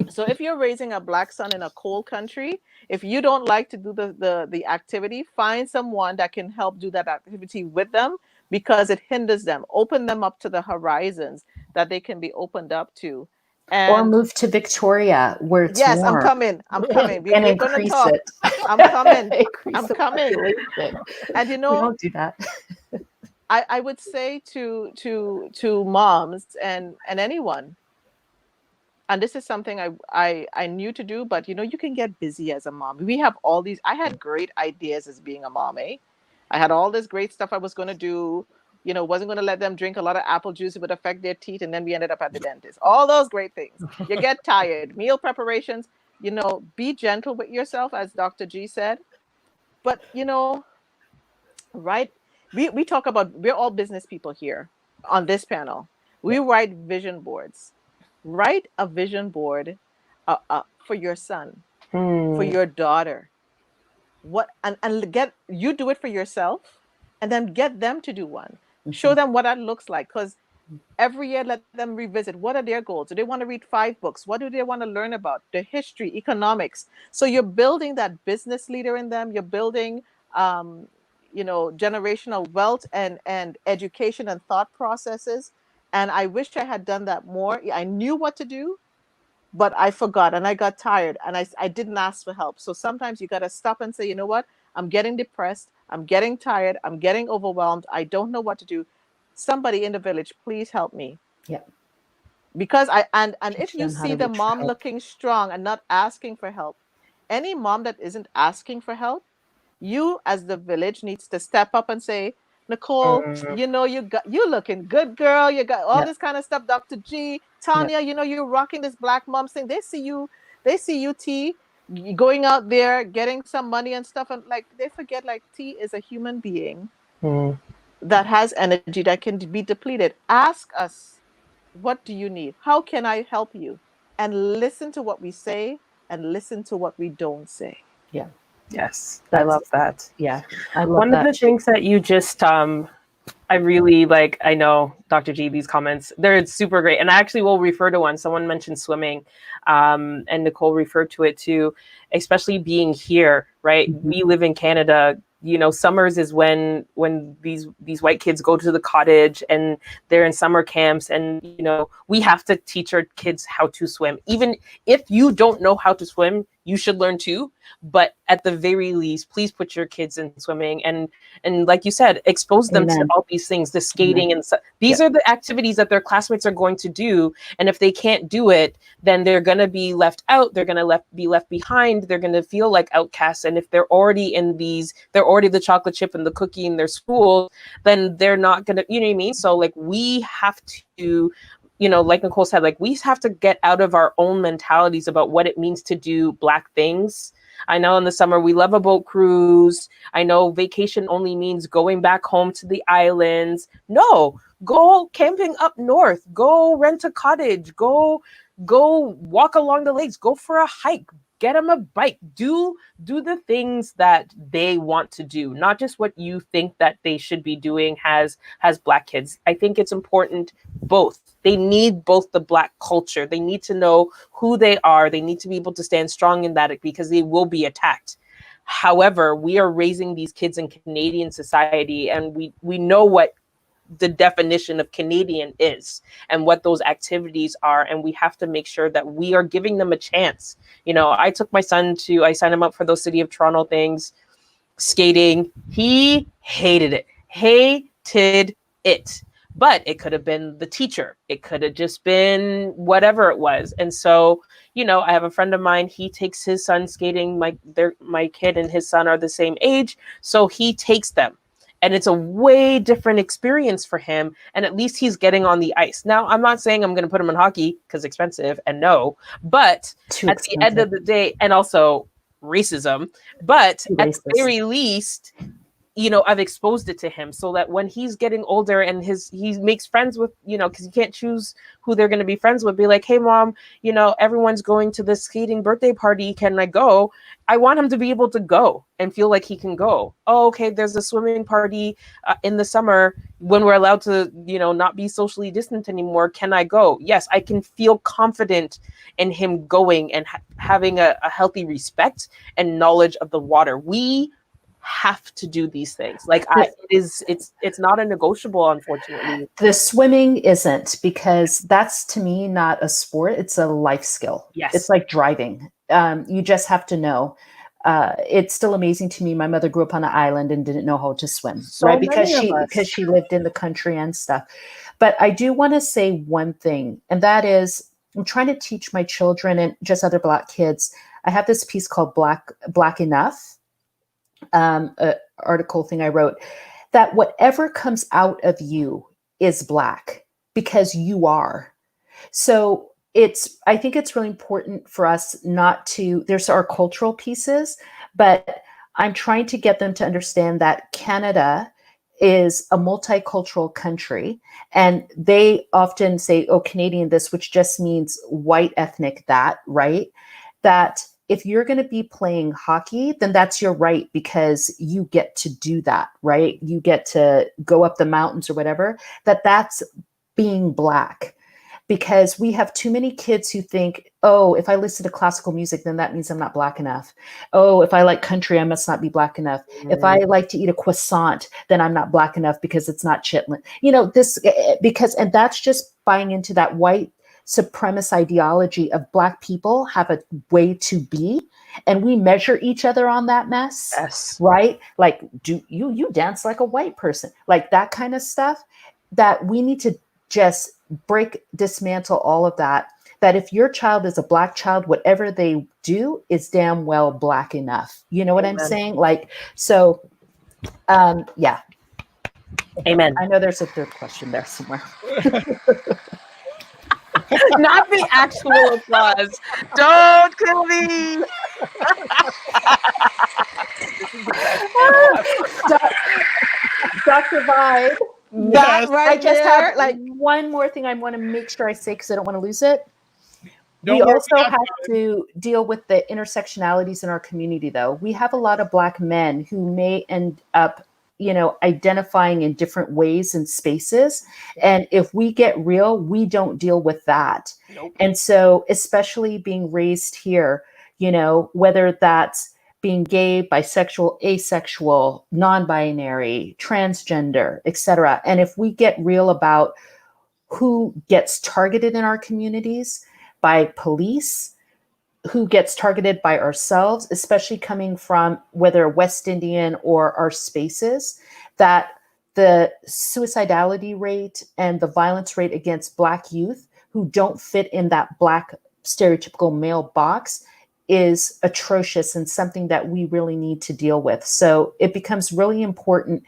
So if you're raising a Black son in a cold country, if you don't like to do the activity, find someone that can help do that activity with them, because it hinders them. Open them up to the horizons that they can be opened up to. Or move to Victoria where it's warm. I'm coming. And increase it. I'm coming. I'm coming. And you know, we don't do that. I would say to moms and anyone, and this is something I knew to do, but you know, you can get busy as a mom. We have all these. I had great ideas as being a mom. I had all this great stuff I was going to do. You know, wasn't going to let them drink a lot of apple juice. It would affect their teeth. And then we ended up at the dentist. All those great things. You get tired. Meal preparations, you know, be gentle with yourself, as Dr. G said. But, you know, right? We talk about, we're all business people here on this panel. We write vision boards. Write a vision board for your son, for your daughter. And you do it for yourself, and then get them to do one. Show them what that looks like, because every year let them revisit. What are their goals? Do they want to read 5 books? What do they want to learn about? The history, economics. So you're building that business leader in them. You're building, generational wealth and education and thought processes. And I wish I had done that more. I knew what to do, but I forgot and I got tired and I didn't ask for help. So sometimes you got to stop and say, you know what? I'm getting depressed. I'm getting tired. I'm getting overwhelmed. I don't know what to do. somebody in the village, please help me. Yeah. Because and Teach if you them how see to the reach for mom help. looking strong and not asking for help, any mom that isn't asking for help, you as the village needs to step up and say, Nicole, Mm, you looking good, girl. You got all Yeah. this kind of stuff. Dr. G, Yeah. Tanya, you're rocking this black mom thing. They see you, T, going out there getting some money and stuff, and like they forget like T is a human being mm. that has energy that can be depleted. Ask us, what do you need? How can I help you? And listen to what we say and listen to what we don't say. Yeah. Yes, I That's love that. yeah. I love One of that the too. things that you just I really like, I know, Dr. G, these comments, they're super great. And I actually will refer to one. Someone mentioned swimming, and Nicole referred to it too, especially being here, right? Mhm. We live in Canada. Summers is when these white kids go to the cottage and they're in summer camps, and we have to teach our kids how to swim. Even if you don't know how to swim, you should learn too. But at the very least, please put your kids in swimming, and like you said, expose them to Amen. all these things, the skating and these are the activities that their classmates are going to do. And if they can't do it, then they're going to be left out. They're going to be left behind. They're going to feel like outcasts. And if they're already they're already the chocolate chip and the cookie in their school, then they're not going to, you know what I mean? So like we have to, like Nicole said, like we have to get out of our own mentalities about what it means to do Black things. I know in the summer we love a boat cruise. I know vacation only means going back home to the islands. No, go camping up north. Go rent a cottage. Go walk along the lakes. Go for a hike. Get them a bike. Do the things that they want to do, not just what you think that they should be doing as Black kids. I think it's important both. They need both the Black culture. They need to know who they are. They need to be able to stand strong in that because they will be attacked. However, we are raising these kids in Canadian society, and we know what the definition of Canadian is and what those activities are. And we have to make sure that we are giving them a chance. I took my son I signed him up for those City of Toronto things, skating. He hated it. But it could have been the teacher. It could have just been whatever it was. And so, I have a friend of mine, he takes his son skating. My kid and his son are the same age. So he takes them. And it's a way different experience for him. And at least he's getting on the ice. Now, I'm not saying I'm going to put him in hockey because expensive and no, but at the end of the day, and also racism, but at the very least, I've exposed it to him so that when he's getting older and he makes friends with, because you can't choose who they're going to be friends with, be like, hey, mom, everyone's going to this skating birthday party. Can I go? I want him to be able to go and feel like he can go. Oh, okay, there's a swimming party in the summer when we're allowed to, not be socially distant anymore. Can I go? Yes, I can feel confident in him going and having a healthy respect and knowledge of the water. We have to do these things. Like it's not a negotiable, unfortunately. The swimming isn't, because that's to me not a sport, it's a life skill. Yes. It's like driving. You just have to know. It's still amazing to me. My mother grew up on an island and didn't know how to swim, right? Because she lived in the country and stuff. But I do want to say one thing, and that is I'm trying to teach my children and just other Black kids. I have this piece called Black Enough, article thing I wrote, that whatever comes out of you is Black because you are. So I think it's really important for us not to, there's our cultural pieces, but I'm trying to get them to understand that Canada is a multicultural country, and they often say, oh, Canadian this, which just means white ethnic that, right? That if you're going to be playing hockey, then that's your right because you get to do that, right? You get to go up the mountains or whatever, that's being Black. Because we have too many kids who think, oh, if I listen to classical music, then that means I'm not Black enough. Oh, if I like country, I must not be Black enough. If I like to eat a croissant, then I'm not Black enough because it's not chitlin. And that's just buying into that white supremacist ideology of Black people have a way to be, and we measure each other on that mess. Yes. Right? Like, do you dance like a white person? Like that kind of stuff. that we need to just dismantle all of that. That if your child is a Black child, whatever they do is damn well Black enough. You know what I'm saying? Like, so, yeah. Amen. I know there's a third question there somewhere. Not the actual applause. Don't kill me. Dr. Vibe. That right I just there, have like, one more thing I want to make sure I say because I don't want to lose it. Don't We worry, also have to deal with the intersectionalities in our community, though. We have a lot of Black men who may end up, identifying in different ways and spaces. And if we get real, we don't deal with that. Nope. And so, especially being raised here, whether that's being gay, bisexual, asexual, non-binary, transgender, etc. And if we get real about who gets targeted in our communities by police, who gets targeted by ourselves, especially coming from whether West Indian or our spaces, that the suicidality rate and the violence rate against Black youth who don't fit in that Black stereotypical male box is atrocious and something that we really need to deal with. So it becomes really important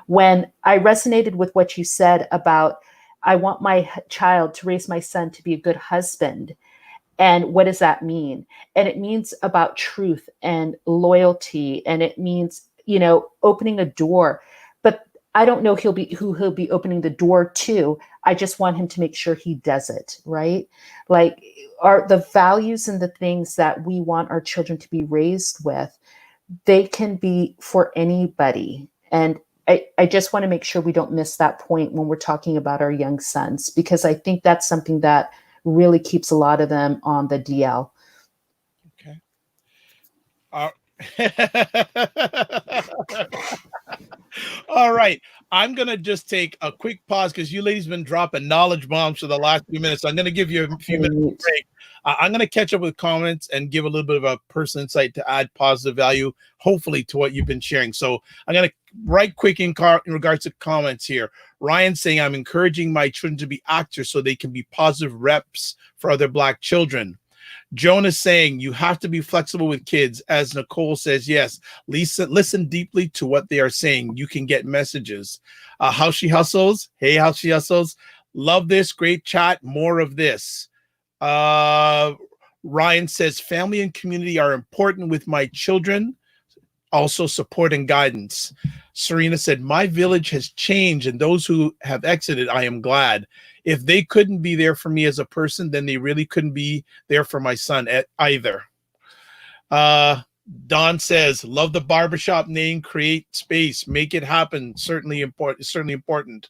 when I resonated with what you said about, I want my child to raise my son to be a good husband. And what does that mean? And it means about truth and loyalty. And it means, opening a door. But I don't know who he'll be opening the door to. I just want him to make sure he does it, right? Like, are the values and the things that we want our children to be raised with, they can be for anybody. And I just want to make sure we don't miss that point when we're talking about our young sons, because I think that's something that really keeps a lot of them on the DL. Okay. All right. I'm going to just take a quick pause because you ladies have been dropping knowledge bombs for the last few minutes. So I'm going to give you a few minutes break. I'm going to catch up with comments and give a little bit of a personal insight to add positive value, hopefully, to what you've been sharing. So I'm going to right quick in regards to comments here. Ryan saying, I'm encouraging my children to be actors so they can be positive reps for other Black children. Jonah saying, you have to be flexible with kids. As Nicole says, yes, listen deeply to what they are saying. You can get messages. How She Hustles. Hey, How She Hustles. Love this. Great chat. More of this. Ryan says, family and community are important with my children. Also support and guidance. Serena said, my village has changed, and those who have exited, I am glad. If they couldn't be there for me as a person, then they really couldn't be there for my son either. Don says, love the barbershop name, create space, make it happen. Certainly important.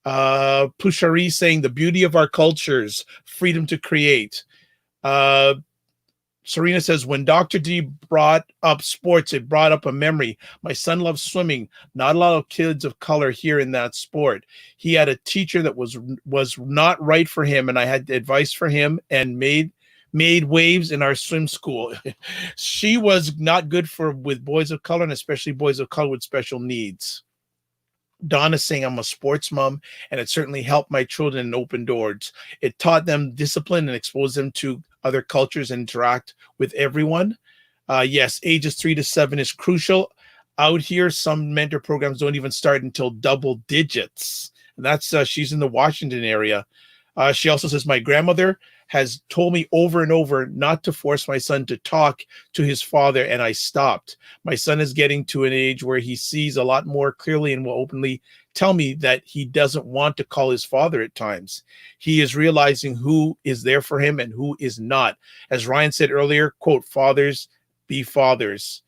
Pushari saying, the beauty of our cultures, freedom to create. Serena says, when Dr. D brought up sports, it brought up a memory. My son loves swimming. Not a lot of kids of color here in that sport. He had a teacher that was not right for him, and I had advice for him and made waves in our swim school. She was not good with boys of color, and especially boys of color with special needs. Donna saying, I'm a sports mom, and it certainly helped my children and opened doors. It taught them discipline and exposed them to other cultures and interact with everyone. Yes, ages 3 to 7 is crucial. Out here, some mentor programs don't even start until double digits. And that's she's in the Washington area. She also says, my grandmother has told me over and over not to force my son to talk to his father, and I stopped. My son is getting to an age where he sees a lot more clearly and will openly tell me that he doesn't want to call his father at times. He is realizing who is there for him and who is not. As Ryan said earlier, quote, fathers be fathers.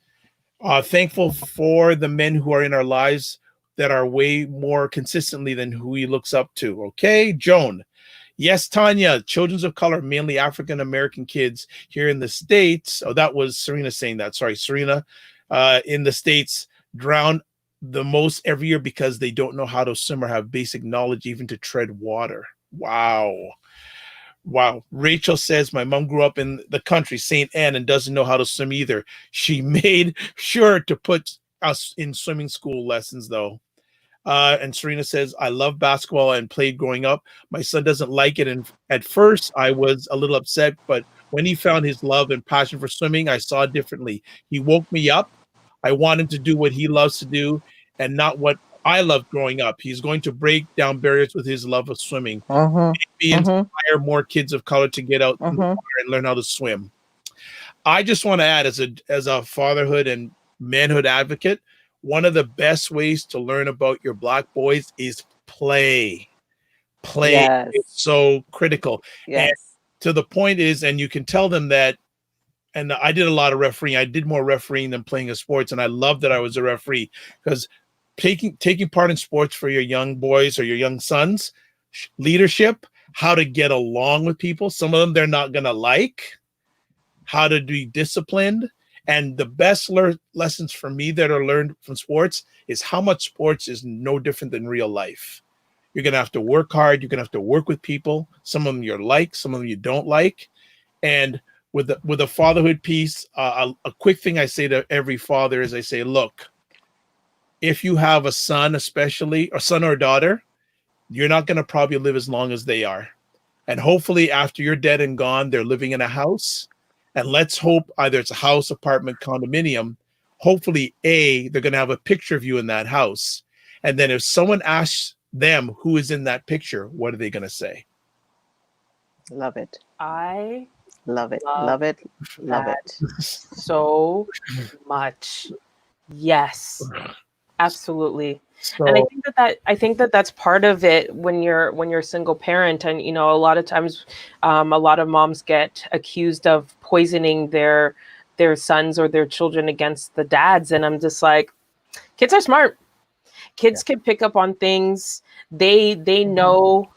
Thankful for the men who are in our lives that are way more consistently than who he looks up to. Okay, Joan. Yes, Tanya, children of color, mainly African-American kids here in the States. Oh, that was Serena saying that. Sorry, Serena. In the States, drown the most every year because they don't know how to swim or have basic knowledge even to tread water. Wow. Rachel says, my mom grew up in the country, St. Anne, and doesn't know how to swim either. She made sure to put us in swimming school lessons, though. And Serena says, I love basketball and played growing up. My son doesn't like it. And at first, I was a little upset, but when he found his love and passion for swimming, I saw it differently. He woke me up. I want him to do what he loves to do and not what I loved growing up. He's going to break down barriers with his love of swimming. Maybe inspire more kids of color to get out in the water and learn how to swim. I just want to add, as a fatherhood and manhood advocate, one of the best ways to learn about your Black boys is play. Play is so critical. Yes. And to the point is, and you can tell them that, and I did a lot of refereeing. I did more refereeing than playing a sports, and I love that I was a referee, because taking part in sports for your young boys or your young sons, leadership, how to get along with people. Some of them they're not going to like, how to be disciplined. And the best lessons for me that are learned from sports is how much sports is no different than real life. You're going to have to work hard. You're going to have to work with people. Some of them you like, some of them you don't like. And with the fatherhood piece, a quick thing I say to every father is I say, look, if you have a son, especially a son or a daughter, you're not going to probably live as long as they are. And hopefully after you're dead and gone, they're living in a house. And let's hope either it's a house, apartment, condominium. Hopefully, they're going to have a picture of you in that house. And then if someone asks them who is in that picture, what are they going to say? Love it. I love it. Love it. Love it. So much. Yes, absolutely. So, And I think that that's part of it when you're a single parent. And a lot of times a lot of moms get accused of poisoning their sons or their children against the dads, and I'm just like, kids are smart. Kids can pick up on things. They know,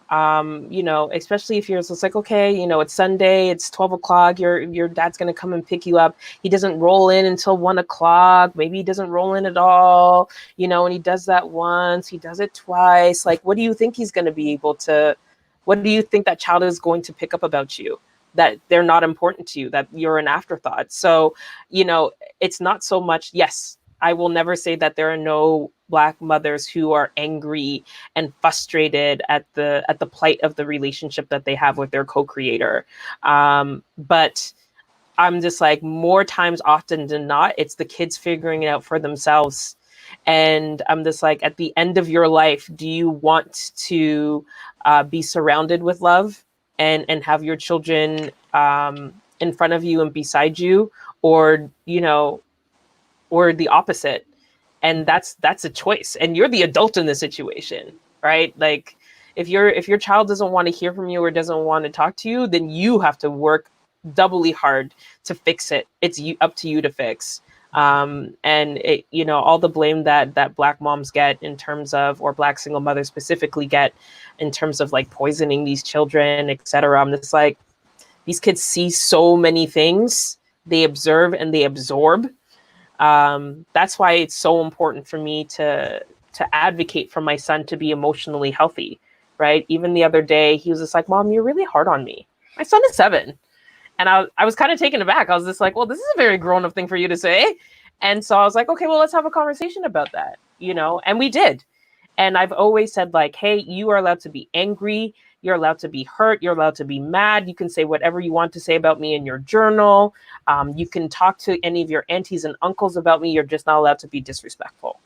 especially if you're just like, okay, it's Sunday, it's 12 o'clock, your dad's going to come and pick you up. He doesn't roll in until 1 o'clock. Maybe he doesn't roll in at all, and he does that once, he does it twice. Like, what do you think he's going to be able to, what do you think that child is going to pick up about you? That they're not important to you, that you're an afterthought. So, it's not so much, yes, I will never say that there are no Black mothers who are angry and frustrated at the plight of the relationship that they have with their co-creator. But I'm just like, more times often than not, it's the kids figuring it out for themselves. And I'm just like, at the end of your life, do you want to be surrounded with love and have your children in front of you and beside you, or or the opposite? And that's a choice, and you're the adult in the situation, right? Like, if your child doesn't want to hear from you or doesn't want to talk to you, then you have to work doubly hard to fix it. It's up to you to fix. And it, all the blame that Black moms get in terms of, or Black single mothers specifically get in terms of like poisoning these children, etc. I'm just like, these kids see so many things, they observe and they absorb. That's why it's so important for me to advocate for my son to be emotionally healthy, right? Even the other day, he was just like, Mom, you're really hard on me. My son is 7. And I was kind of taken aback. I was just like, well, this is a very grown-up thing for you to say. And so I was like, okay, well, let's have a conversation about that, and we did. And I've always said, like, hey, you are allowed to be angry. You're allowed to be hurt. You're allowed to be mad. You can say whatever you want to say about me in your journal. You can talk to any of your aunties and uncles about me. You're just not allowed to be disrespectful,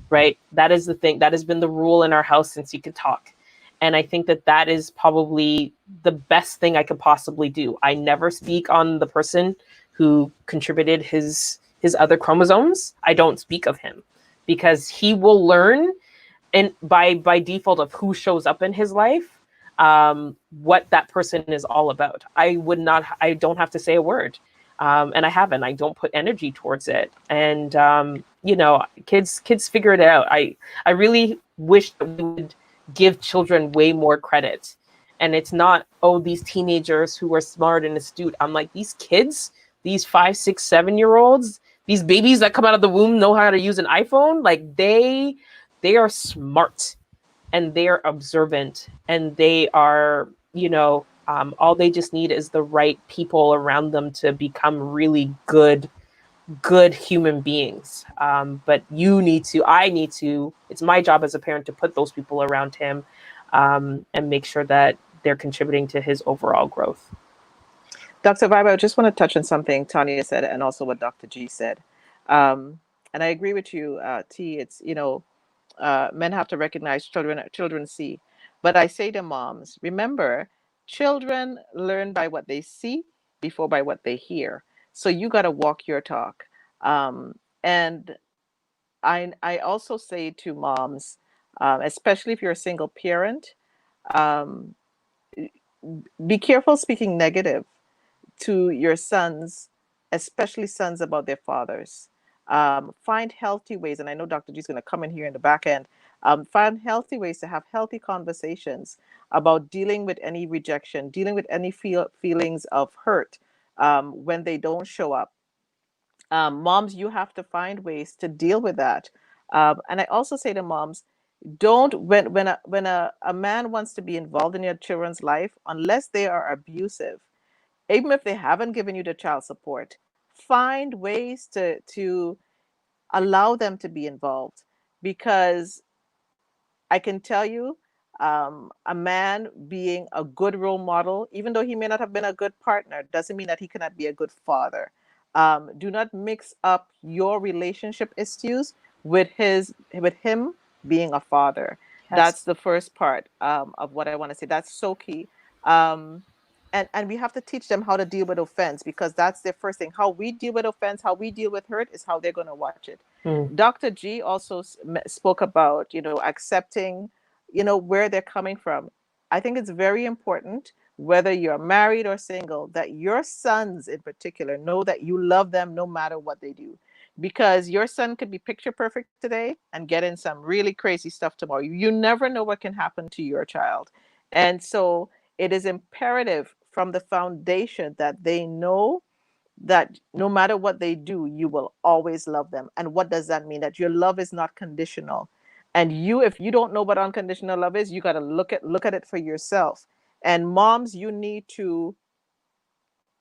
right? That is the thing. That has been the rule in our house since you could talk. And I think that is probably the best thing I could possibly do. I never speak on the person who contributed his other chromosomes. I don't speak of him, because he will learn, and by default of who shows up in his life, what that person is all about. I don't have to say a word. And I haven't. I don't put energy towards it. And kids figure it out. I really wish that we would give children way more credit. And it's not, these teenagers who are smart and astute. I'm like, these kids, these 5, 6, 7-year-olds, these babies that come out of the womb know how to use an iPhone. Like, they are smart, and they are observant, and they are, all they just need is the right people around them to become really good good human beings. But it's my job as a parent to put those people around him, and make sure that they're contributing to his overall growth. Dr. Vibe, I just want to touch on something Tanya said and also what Dr. G said. And I agree with you, T. It's, men have to recognize children see. But I say to moms, remember, children learn by what they see before by what they hear. So you got to walk your talk. And I also say to moms, especially if you're a single parent, um, be careful speaking negative to your sons, especially sons about their fathers. Find healthy ways, and I know Dr. G is going to come in here in the back end. Find healthy ways to have healthy conversations about dealing with any rejection, dealing with any feelings of hurt when they don't show up. Moms, you have to find ways to deal with that. And I also say to moms, don't when a man wants to be involved in your children's life, unless they are abusive, even if they haven't given you the child support, find ways to allow them to be involved. Because I can tell you, a man being a good role model, even though he may not have been a good partner, doesn't mean that he cannot be a good father. Do not mix up your relationship issues with him being a father. Yes. That's the first part of what I want to say. That's so key. And we have to teach them how to deal with offense, because that's their first thing. How we deal with offense, how we deal with hurt is how they're going to watch it. Dr. G also spoke about, accepting, where they're coming from. I think it's very important, whether you're married or single, that your sons in particular know that you love them no matter what they do. Because your son could be picture perfect today and get in some really crazy stuff tomorrow. You never know what can happen to your child. And so it is imperative from the foundation that they know that no matter what they do, you will always love them. And what does that mean? That your love is not conditional. And if you don't know what unconditional love is, you got to look at it for yourself. And moms, you need to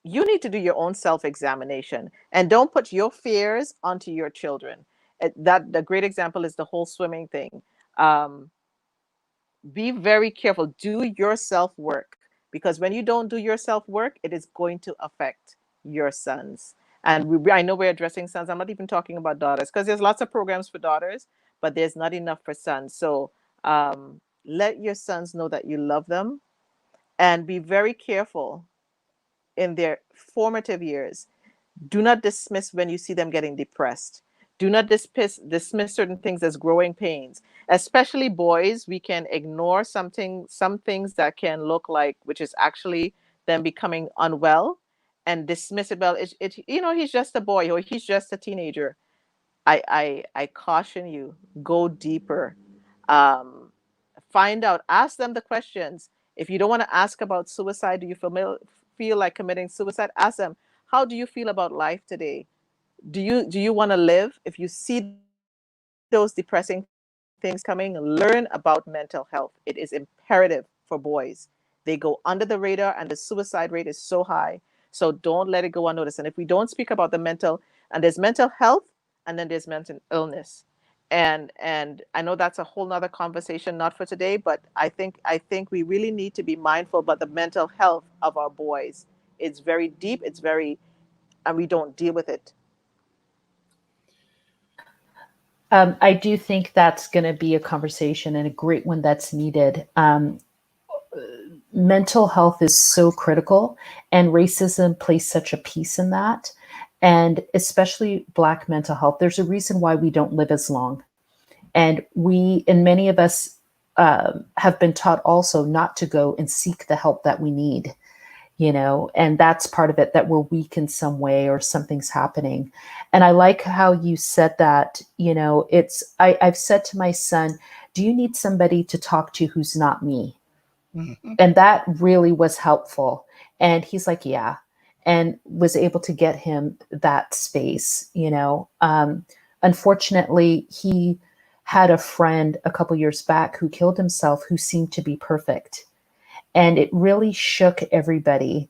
do your own self-examination, and don't put your fears onto your children. That the great example is the whole swimming thing. Be very careful. Do your self-work, because when you don't do your self-work, it is going to affect your sons. And I know we're addressing sons. I'm not even talking about daughters, because there's lots of programs for daughters, but there's not enough for sons. So let your sons know that you love them, and be very careful in their formative years. Do not dismiss when you see them getting depressed. Do not dismiss certain things as growing pains. Especially boys, we can ignore some things that can look like, which is actually them becoming unwell, and dismiss it. Well, he's just a boy, or he's just a teenager. I caution you, go deeper. Find out, ask them the questions. If you don't want to ask about suicide, do you feel like committing suicide? Ask them, how do you feel about life today? Do you want to live? If you see those depressing things coming, learn about mental health. It is imperative for boys. They go under the radar, and the suicide rate is so high. So don't let it go unnoticed. And if we don't speak about and there's mental health, and then there's mental illness. And I know that's a whole nother conversation, not for today, but I think we really need to be mindful about the mental health of our boys. It's very deep, and we don't deal with it. I do think that's going to be a conversation, and a great one that's needed. Mental health is so critical, and racism plays such a piece in that. And especially Black mental health. There's a reason why we don't live as long. And many of us have been taught also not to go and seek the help that we need, and that's part of it, that we're weak in some way or something's happening. And I like how you said that, I've said to my son, do you need somebody to talk to who's not me? Mm-hmm. And that really was helpful. And he's like, yeah, and was able to get him that space, Unfortunately, he had a friend a couple years back who killed himself, who seemed to be perfect. And it really shook everybody.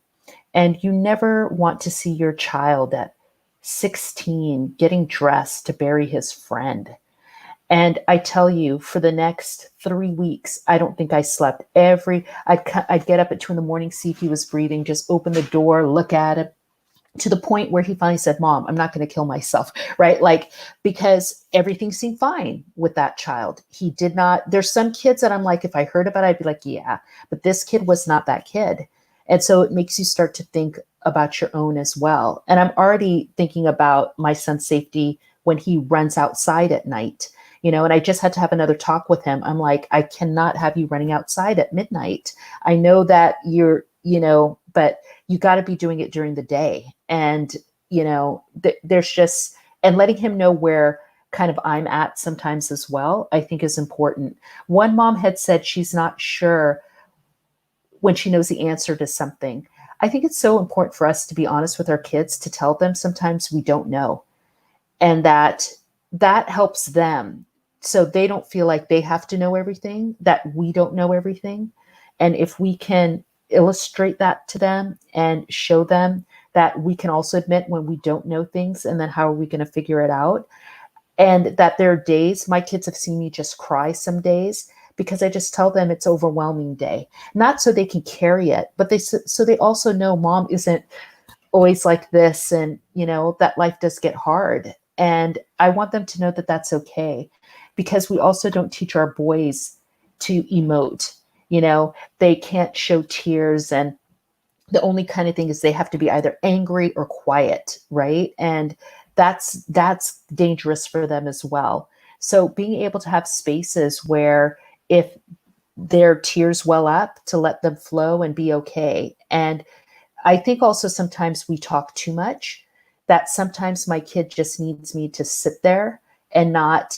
And you never want to see your child at 16, getting dressed to bury his friend. And I tell you, for the next 3 weeks, I don't think I slept. I'd get up at 2 a.m, see if he was breathing, just open the door, look at him, to the point where he finally said, "Mom, I'm not going to kill myself," right? Like, because everything seemed fine with that child. He did not, there's some kids that I'm like, if I heard about it, I'd be like, yeah, but this kid was not that kid. And so it makes you start to think about your own as well. And I'm already thinking about my son's safety when he runs outside at night. And I just had to have another talk with him. I'm like, I cannot have you running outside at midnight. I know that you're, but you got to be doing it during the day. And, there's just, and letting him know where kind of I'm at sometimes as well, I think is important. One mom had said she's not sure when she knows the answer to something. I think it's so important for us to be honest with our kids, to tell them sometimes we don't know. And that helps them, so they don't feel like they have to know everything, that we don't know everything. And if we can illustrate that to them and show them that we can also admit when we don't know things, and then how are we going to figure it out? And that there are days, my kids have seen me just cry some days, because I just tell them it's overwhelming day, not so they can carry it, but so they also know Mom isn't always like this, and that life does get hard. And I want them to know that that's okay, because we also don't teach our boys to emote. They can't show tears, and the only kind of thing is they have to be either angry or quiet, right? And that's dangerous for them as well. So being able to have spaces where, if their tears well up, to let them flow and be okay. And I think also sometimes we talk too much, that sometimes my kid just needs me to sit there and not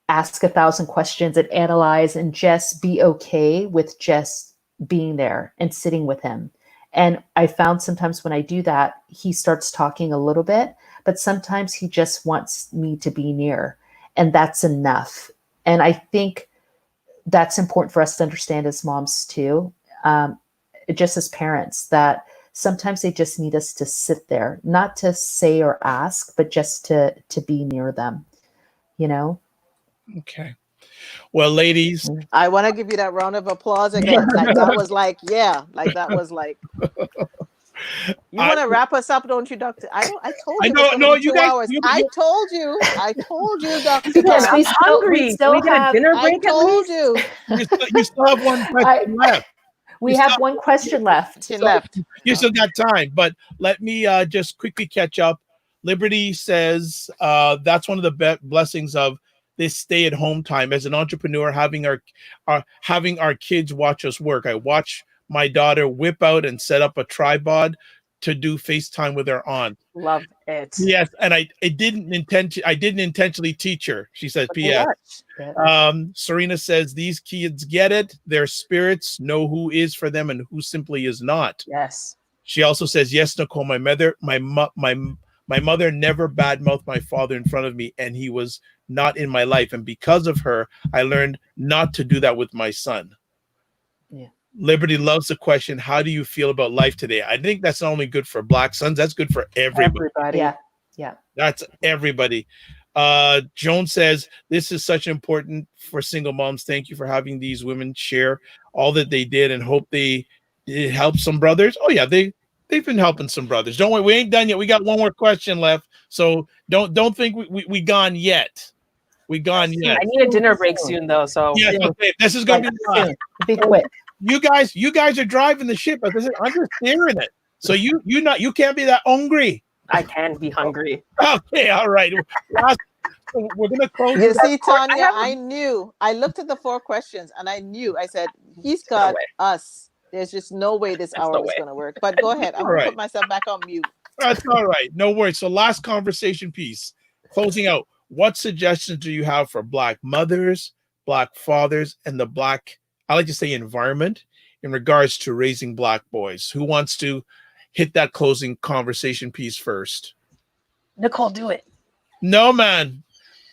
ask 1,000 questions and analyze, and just be okay with just being there and sitting with him. And I found sometimes when I do that, he starts talking a little bit, but sometimes he just wants me to be near, and that's enough. And I think that's important for us to understand as moms too, just as parents, that sometimes they just need us to sit there, not to say or ask, but just to be near them, Okay. Well, ladies, I want to give you that round of applause again. Like that was like, yeah, like that was like. You want to wrap us up, don't you, Doctor? I told you. I know. No, you guys. Hours. I told you, Doctor. Because I'm hungry. we still get a have. dinner I break at told least? you. You still have one question left. We have one question left. She left. You still got time, but let me just quickly catch up. Liberty says that's one of the blessings of this stay-at-home time. As an entrepreneur, having our kids watch us work. I watch my daughter whip out and set up a tripod to do FaceTime with her aunt. Love it. Yes, and I didn't intentionally teach her. She says, "P.S." Serena says these kids get it. Their spirits know who is for them and who simply is not. Yes. She also says, "Yes, Nicole. My mother never badmouthed my father in front of me, and he was not in my life. And because of her, I learned not to do that with my son." Yeah. Liberty loves the question, how do you feel about life today? I think that's not only good for Black sons, that's good for everybody. Yeah. That's everybody. Joan says, this is such important for single moms. Thank you for having these women share all that they did, and hope it helps some brothers. Oh yeah, they've been helping some brothers. Don't worry, we ain't done yet. We got one more question left. So don't think we gone yet. We gone yet. I need a dinner break soon though. So yes, okay. This is gonna be last. Be quick. You guys are driving the ship. I'm just steering it. So you can't be that hungry. I can be hungry. Okay, all right. We're gonna close. You see, Tanya, I knew. I looked at the 4 questions and I knew. I said, he's got us. There's just no way this hour is going to work. But go ahead. I'm going to put myself back on mute. That's all right. No worries. So last conversation piece. Closing out. What suggestions do you have for Black mothers, Black fathers, and the Black, I like to say, environment in regards to raising Black boys? Who wants to hit that closing conversation piece first? Nicole, do it. No, man.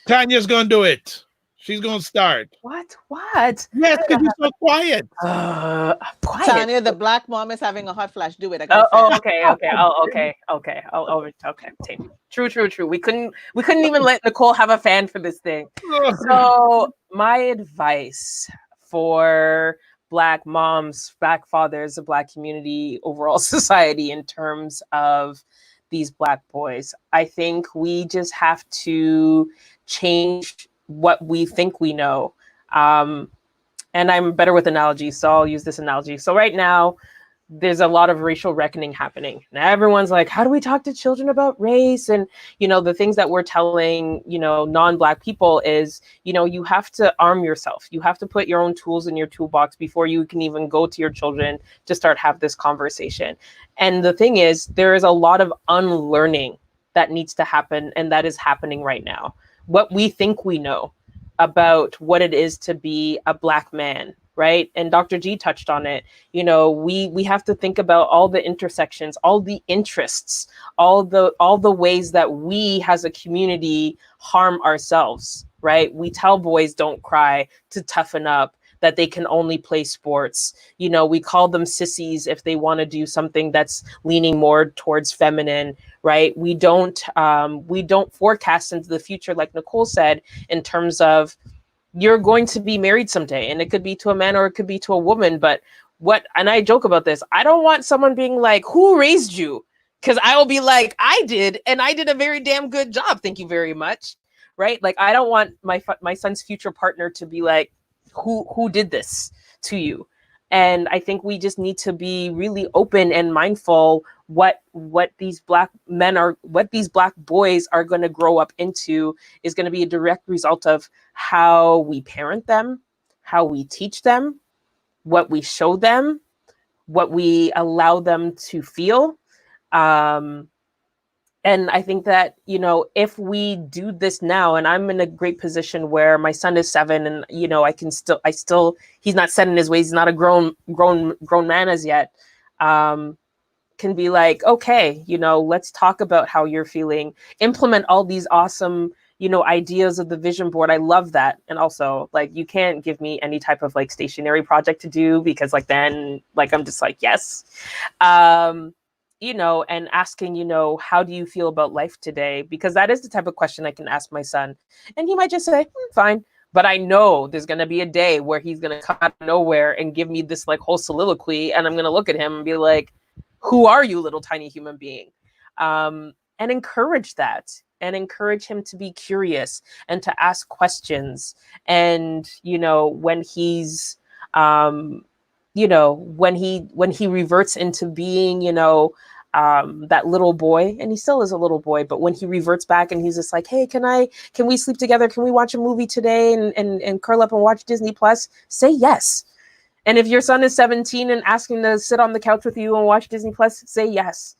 Tanya's going to do it. She's gonna start. What? Yes, because you're so quiet. Quiet. Tanya, the black mom is having a hot flash. Do it. I got Okay. True. We couldn't even let Nicole have a fan for this thing. So my advice for Black moms, Black fathers, the Black community, overall society in terms of these Black boys, I think we just have to change what we think we know. And I'm better with analogies, so I'll use this analogy. So right now, there's a lot of racial reckoning happening. Now everyone's like, how do we talk to children about race? And, the things that we're telling, non-Black people is, you have to arm yourself. You have to put your own tools in your toolbox before you can even go to your children to start have this conversation. And the thing is, there is a lot of unlearning that needs to happen, and that is happening right now. What we think we know about what it is to be a Black man, right? And Dr. G touched on it. We have to think about all the intersections, all the interests, all the ways that we as a community harm ourselves, right? We tell boys don't cry, to toughen up, that they can only play sports. We call them sissies if they want to do something that's leaning more towards feminine, right? We don't forecast into the future, like Nicole said, in terms of you're going to be married someday, and it could be to a man or it could be to a woman. But and I joke about this, I don't want someone being like, who raised you? Because I will be like, I did, and I did a very damn good job. Thank you very much. Right? Like, I don't want my son's future partner to be like, who did this to you? And I think we just need to be really open and mindful what these Black men are, what these Black boys are going to grow up into is going to be a direct result of how we parent them, how we teach them, what we show them, what we allow them to feel. And I think that, if we do this now, and I'm in a great position where my son is 7 and, he's not set in his ways. He's not a grown man as yet. Can be like, okay, let's talk about how you're feeling, implement all these awesome, ideas of the vision board. I love that. And also, like, you can't give me any type of like stationary project to do, because then I'm just like, yes. And asking, how do you feel about life today? Because that is the type of question I can ask my son. And he might just say, fine. But I know there's going to be a day where he's going to come out of nowhere and give me this like whole soliloquy. And I'm going to look at him and be like, who are you, little tiny human being? And encourage that, and encourage him to be curious and to ask questions. And, when he's, when he reverts into being, that little boy, and he still is a little boy, but when he reverts back and he's just like, hey, can we sleep together? Can we watch a movie today and curl up and watch Disney Plus? Say yes. And if your son is 17 and asking to sit on the couch with you and watch Disney Plus, say yes.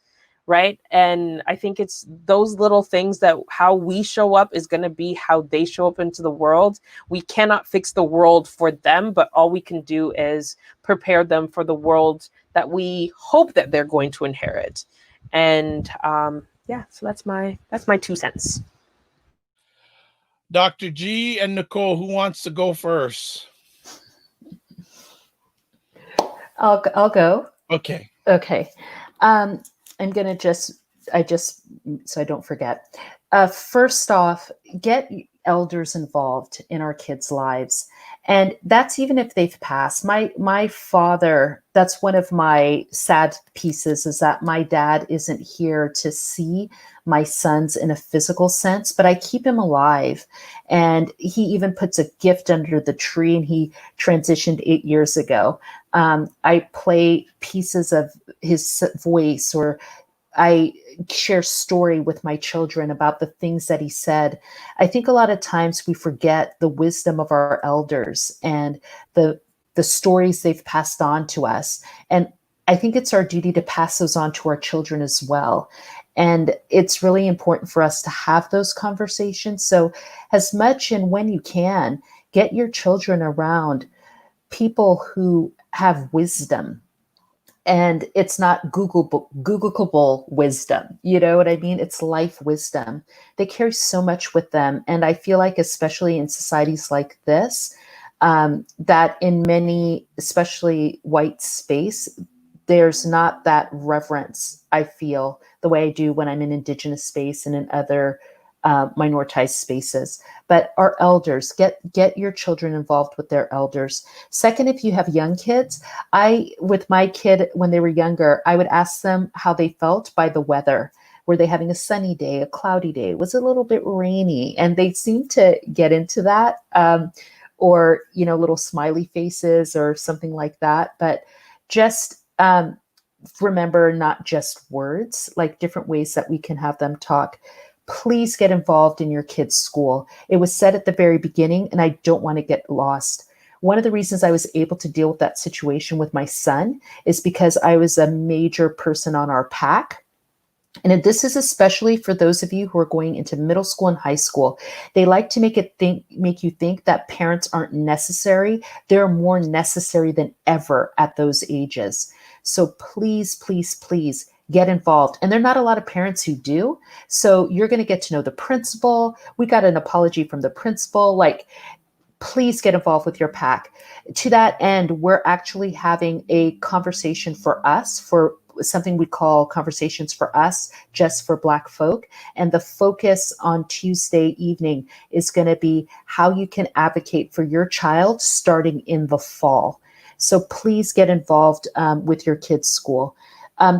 Right. And I think it's those little things that how we show up is going to be how they show up into the world. We cannot fix the world for them, but all we can do is prepare them for the world that we hope that they're going to inherit. And so that's my 2 cents. Dr. G and Nicole, who wants to go first? I'll go. Okay. I'm going to so I don't forget. First off, get elders involved in our kids' lives. And that's even if they've passed. My father, that's one of my sad pieces, is that my dad isn't here to see my sons in a physical sense, but I keep him alive. And he even puts a gift under the tree, and he transitioned 8 years ago. I play pieces of his voice, or I share story with my children about the things that he said. I think a lot of times we forget the wisdom of our elders and the stories they've passed on to us. And I think it's our duty to pass those on to our children as well. And it's really important for us to have those conversations. So as much and when you can, get your children around people who have wisdom. And it's not Googleable wisdom. You know what I mean? It's life wisdom. They carry so much with them. And I feel like, especially in societies like this, that in many, especially white space, there's not that reverence, I feel, the way I do when I'm in Indigenous space and in other minoritized spaces. But our elders, get your children involved with their elders. Second, if you have young kids, with my kid, when they were younger, I would ask them how they felt by the weather. Were they having a sunny day, a cloudy day? Was it a little bit rainy? And they seem to get into that, or, little smiley faces or something like that. But just remember, not just words, like different ways that we can have them talk. Please get involved in your kids' school. It was said at the very beginning, and I don't want to get lost. One of the reasons I was able to deal with that situation with my son is because I was a major person on our PAC. And this is especially for those of you who are going into middle school and high school. They like to make you think that parents aren't necessary. They're more necessary than ever at those ages. So please, please, please get involved. And there are not a lot of parents who do. So you're going to get to know the principal. We got an apology from the principal. Like, please get involved with your PAC. To that end, we're actually having a conversation for us, for something we call Conversations for Us, just for Black folk. And the focus on Tuesday evening is going to be how you can advocate for your child starting in the fall. So please get involved with your kids' school.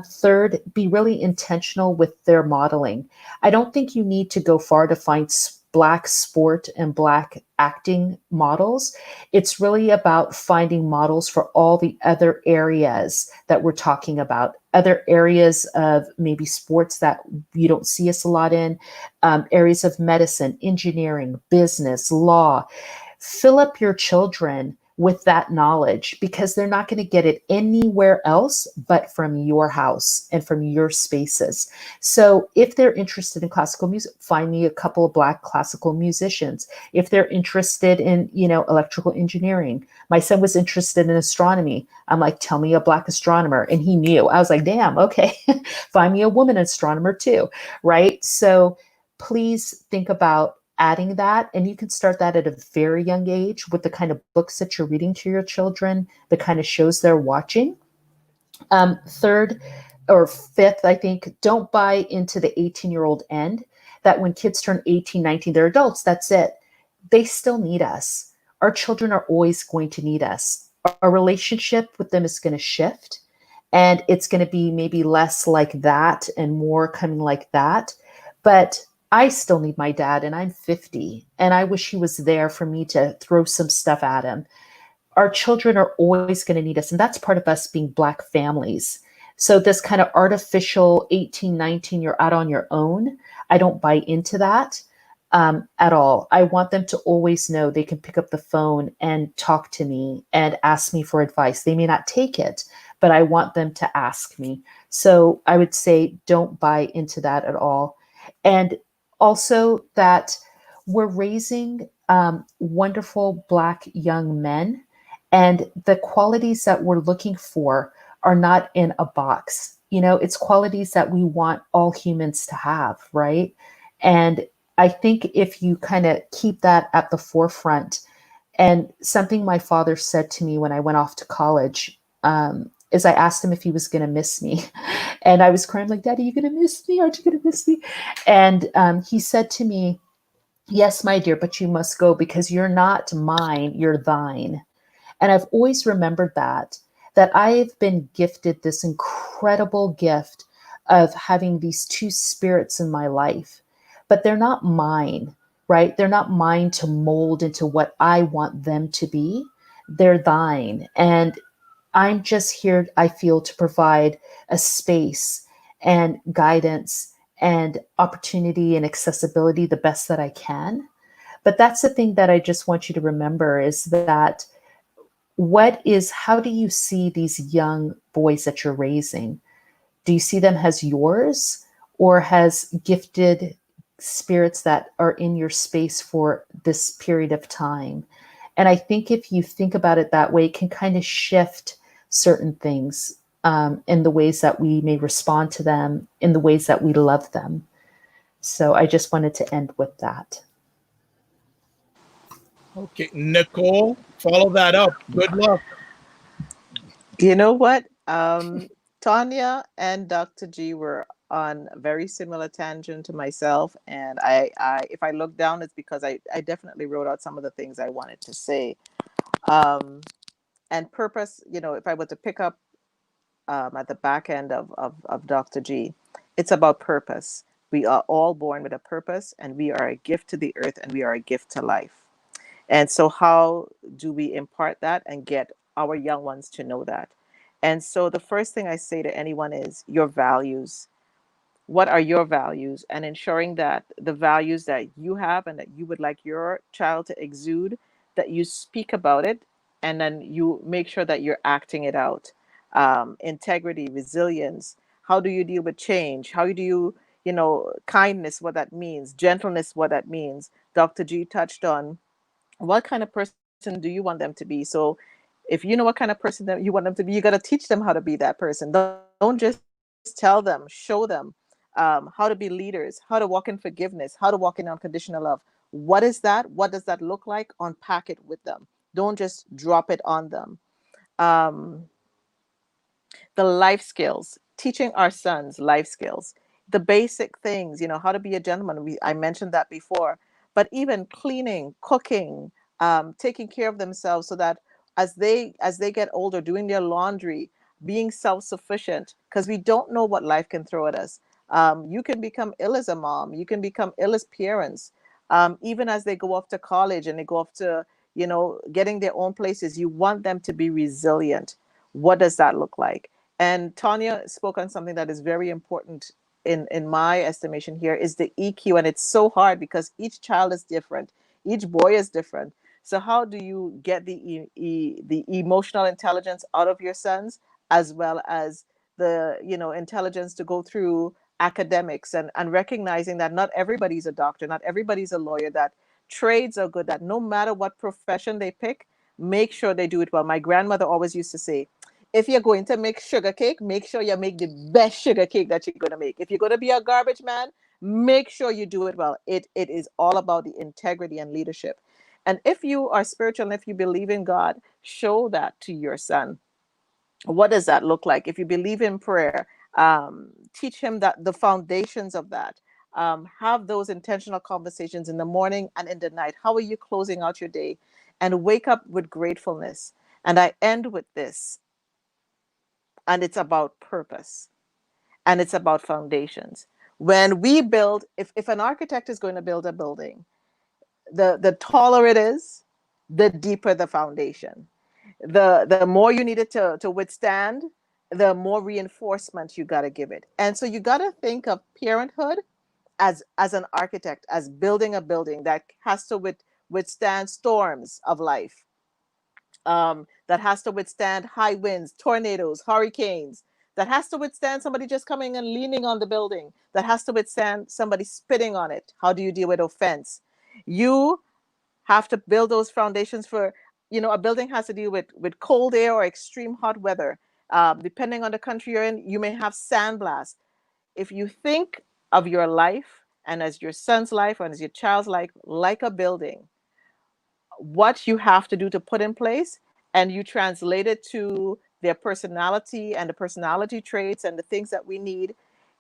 Third, be really intentional with their modeling. I don't think you need to go far to find Black sport and Black acting models. It's really about finding models for all the other areas that we're talking about, other areas of maybe sports that you don't see us a lot in, areas of medicine, engineering, business, law. Fill up your children with that knowledge, because they're not going to get it anywhere else but from your house and from your spaces. So if they're interested in classical music, find me a couple of Black classical musicians. If they're interested in, electrical engineering, my son was interested in astronomy. I'm like, tell me a Black astronomer. And he knew. I was like, damn, okay. Find me a woman astronomer too, right? So please think about adding that. And you can start that at a very young age with the kind of books that you're reading to your children, the kind of shows they're watching. Third or fifth, I think, don't buy into the 18-year-old end, that when kids turn 18, 19, they're adults, that's it. They still need us. Our children are always going to need us. Our relationship with them is going to shift, and it's going to be maybe less like that and more coming like that. But I still need my dad, and I'm 50, and I wish he was there for me to throw some stuff at him. Our children are always going to need us, and that's part of us being Black families. So this kind of artificial 18, 19, you're out on your own, I don't buy into that at all. I want them to always know they can pick up the phone and talk to me and ask me for advice. They may not take it, but I want them to ask me. So I would say don't buy into that at all. And also that we're raising wonderful Black young men, and the qualities that we're looking for are not in a box. It's qualities that we want all humans to have, right? And I think if you kind of keep that at the forefront, and something my father said to me when I went off to college, is I asked him if he was going to miss me. And I was crying like, Daddy, you going to miss me? Aren't you going to miss me? And he said to me, yes, my dear, but you must go, because you're not mine, you're thine. And I've always remembered that I've been gifted this incredible gift of having these two spirits in my life, but they're not mine, right? They're not mine to mold into what I want them to be. They're thine. And I'm just here, I feel, to provide a space and guidance and opportunity and accessibility the best that I can. But that's the thing that I just want you to remember, is that how do you see these young boys that you're raising? Do you see them as yours, or as gifted spirits that are in your space for this period of time? And I think if you think about it that way, it can kind of shift certain things. in the ways that we may respond to them, in the ways that we love them. So I just wanted to end with that. Okay, Nicole, follow that up. Good luck. You know what? Tanya and Dr. G were on a very similar tangent to myself. And if I look down, it's because I definitely wrote out some of the things I wanted to say. And purpose, if I were to pick up at the back end of Dr. G, it's about purpose. We are all born with a purpose, and we are a gift to the earth, and we are a gift to life. And so, how do we impart that and get our young ones to know that? And so, the first thing I say to anyone is your values. What are your values? And ensuring that the values that you have and that you would like your child to exude, that you speak about it, and then you make sure that you're acting it out. Integrity, resilience. How do you deal with change? How do you, kindness, what that means, gentleness, what that means. Dr. G touched on what kind of person do you want them to be. So if you know what kind of person that you want them to be, you got to teach them how to be that person. Don't just tell them, show them how to be leaders, how to walk in forgiveness, how to walk in unconditional love. What is that? What does that look like? Unpack it with them. Don't just drop it on them. The life skills, teaching our sons life skills, the basic things, how to be a gentleman. I mentioned that before, but even cleaning, cooking, taking care of themselves, so that as they get older, doing their laundry, being self-sufficient, because we don't know what life can throw at us. You can become ill as a mom. You can become ill as parents. Even as they go off to college and they go off to, getting their own places, you want them to be resilient. What does that look like? And Tanya spoke on something that is very important in my estimation here, is the EQ. And it's so hard because each child is different. Each boy is different. So how do you get the emotional intelligence out of your sons, as well as the, intelligence to go through academics, and recognizing that not everybody's a doctor, not everybody's a lawyer, that trades are good, that no matter what profession they pick, make sure they do it well. My grandmother always used to say, if you're going to make sugar cake, make sure you make the best sugar cake that you're going to make. If you're going to be a garbage man, make sure you do it well. It is all about the integrity and leadership. And if you are spiritual and if you believe in God, show that to your son. What does that look like? If you believe in prayer, teach him that the foundations of that. Have those intentional conversations in the morning and in the night. How are you closing out your day? And wake up with gratefulness. And I end with this. And it's about purpose. And it's about foundations. When we build, if an architect is going to build a building, the taller it is, the deeper the foundation. The more you need it to withstand, the more reinforcement you got to give it. And so you got to think of parenthood as an architect, as building a building that has to withstand storms of life, that has to withstand high winds, tornadoes, hurricanes, that has to withstand somebody just coming and leaning on the building, that has to withstand somebody spitting on it. How do you deal with offense? You have to build those foundations for, a building has to deal with cold air or extreme hot weather. Depending on the country you're in, you may have sandblast. If you think of your life and as your son's life and as your child's life like a building, what you have to do to put in place, and you translate it to their personality and the personality traits and the things that we need,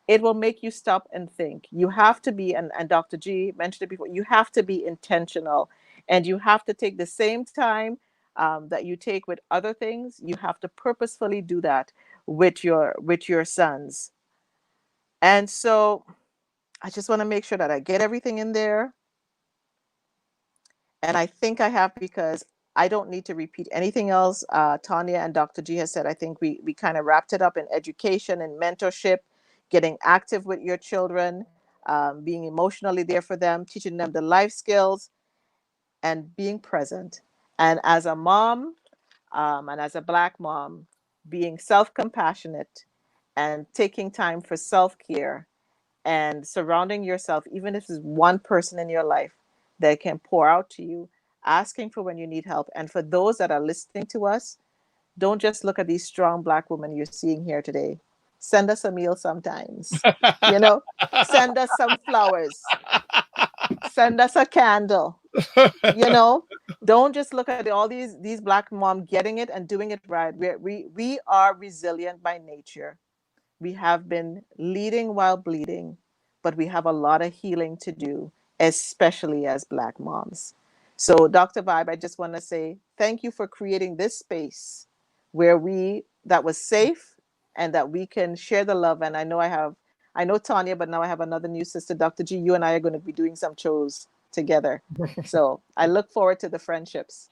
it will make you stop and think. You have to be, and Dr. G mentioned it before, you have to be intentional, and you have to take the same time that you take with other things. You have to purposefully do that with your sons. And so I just want to make sure that I get everything in there. And I think I have, because I don't need to repeat anything else Tanya and Dr. G has said. I think we kind of wrapped it up in education and mentorship, getting active with your children, being emotionally there for them, teaching them the life skills, and being present. And as a mom, and as a Black mom, being self-compassionate and taking time for self-care, and surrounding yourself, even if it's one person in your life that can pour out to you, asking for when you need help. And for those that are listening to us, don't just look at these strong Black women you're seeing here today. Send us a meal sometimes. You know, send us some flowers. Send us a candle. You know, don't just look at all these Black moms getting it and doing it right. We are resilient by nature. We have been leading while bleeding, but we have a lot of healing to do, especially as Black moms. So, Dr. Vibe, I just want to say thank you for creating this space where that was safe and that we can share the love. And I know Tanya, but now I have another new sister, Dr. G. You and I are going to be doing some shows together. So I look forward to the friendships.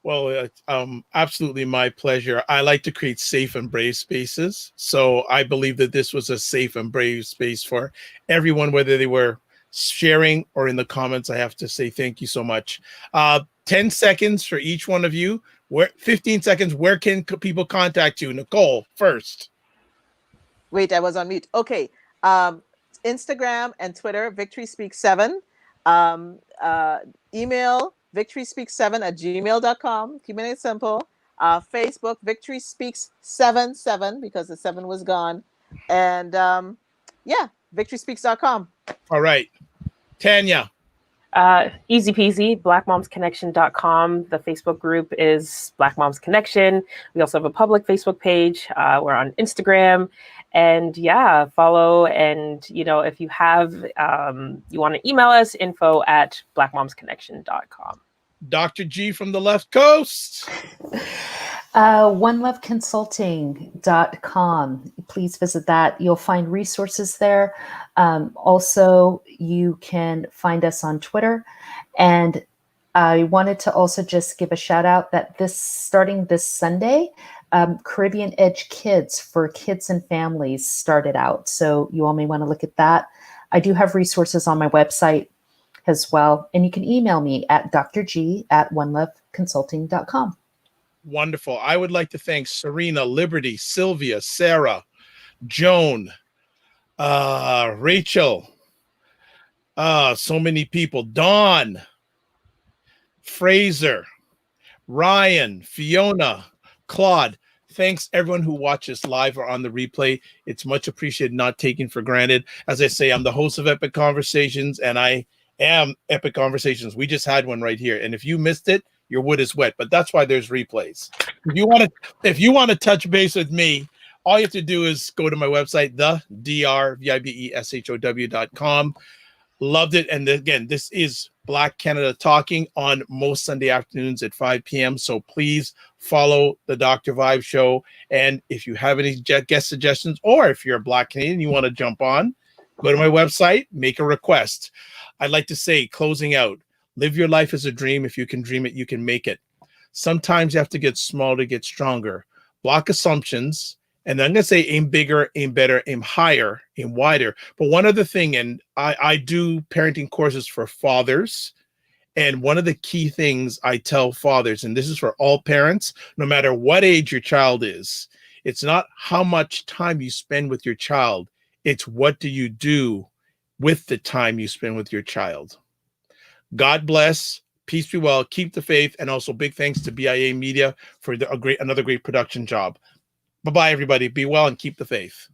Well, absolutely my pleasure. I like to create safe and brave spaces. So I believe that this was a safe and brave space for everyone, whether they were sharing or in the comments. I have to say thank you so much. 10 seconds for each one of you. 15 seconds. Where can people contact you? Nicole, first. Wait, I was on mute. Okay. Instagram and Twitter, Victory Speaks 7. Email victoryspeaks7@gmail.com. Keeping it simple. Facebook, Victory Speaks 77 because the 7 was gone. And victoryspeaks.com. All right. Tanya. Easy peasy, blackmomsconnection.com. The Facebook group is Black Moms Connection. We also have a public Facebook page. We're on Instagram. And follow. And, if you have, you want to email us, info@blackmomsconnection.com. Dr. G from the left coast. OneLoveConsulting.com. Please visit that. You'll find resources there. Also, you can find us on Twitter. And I wanted to also just give a shout out that starting this Sunday, Caribbean Edge Kids for kids and families started out. So you all may want to look at that. I do have resources on my website as well. And you can email me at drg@oneloveconsulting.com. Wonderful. I would like to thank Serena, Liberty, Sylvia, Sarah, Joan, Rachel, so many people, Dawn, Fraser, Ryan, Fiona, Claude. Thanks everyone who watches live or on the replay. It's much appreciated, not taken for granted. As I say, I'm the host of Epic Conversations, and I am Epic Conversations. We just had one right here. And if you missed it, your wood is wet, but that's why there's replays. If you want to touch base with me, all you have to do is go to my website, thedrvibeshow.com. Loved it. And again, this is Black Canada Talking on most Sunday afternoons at 5 p.m. So please follow the Dr. Vibe Show. And if you have any guest suggestions, or if you're a Black Canadian, you want to jump on, go to my website, make a request. I'd like to say, closing out, live your life as a dream. If you can dream it, you can make it. Sometimes you have to get small to get stronger. Block assumptions. And I'm going to say aim bigger, aim better, aim higher, aim wider. But one other thing, and I do parenting courses for fathers. And one of the key things I tell fathers, and this is for all parents, no matter what age your child is, it's not how much time you spend with your child. It's what do you do with the time you spend with your child. God bless. Peace be well. Keep the faith. And also big thanks to BIA Media for another great production job. Bye-bye, everybody. Be well and keep the faith.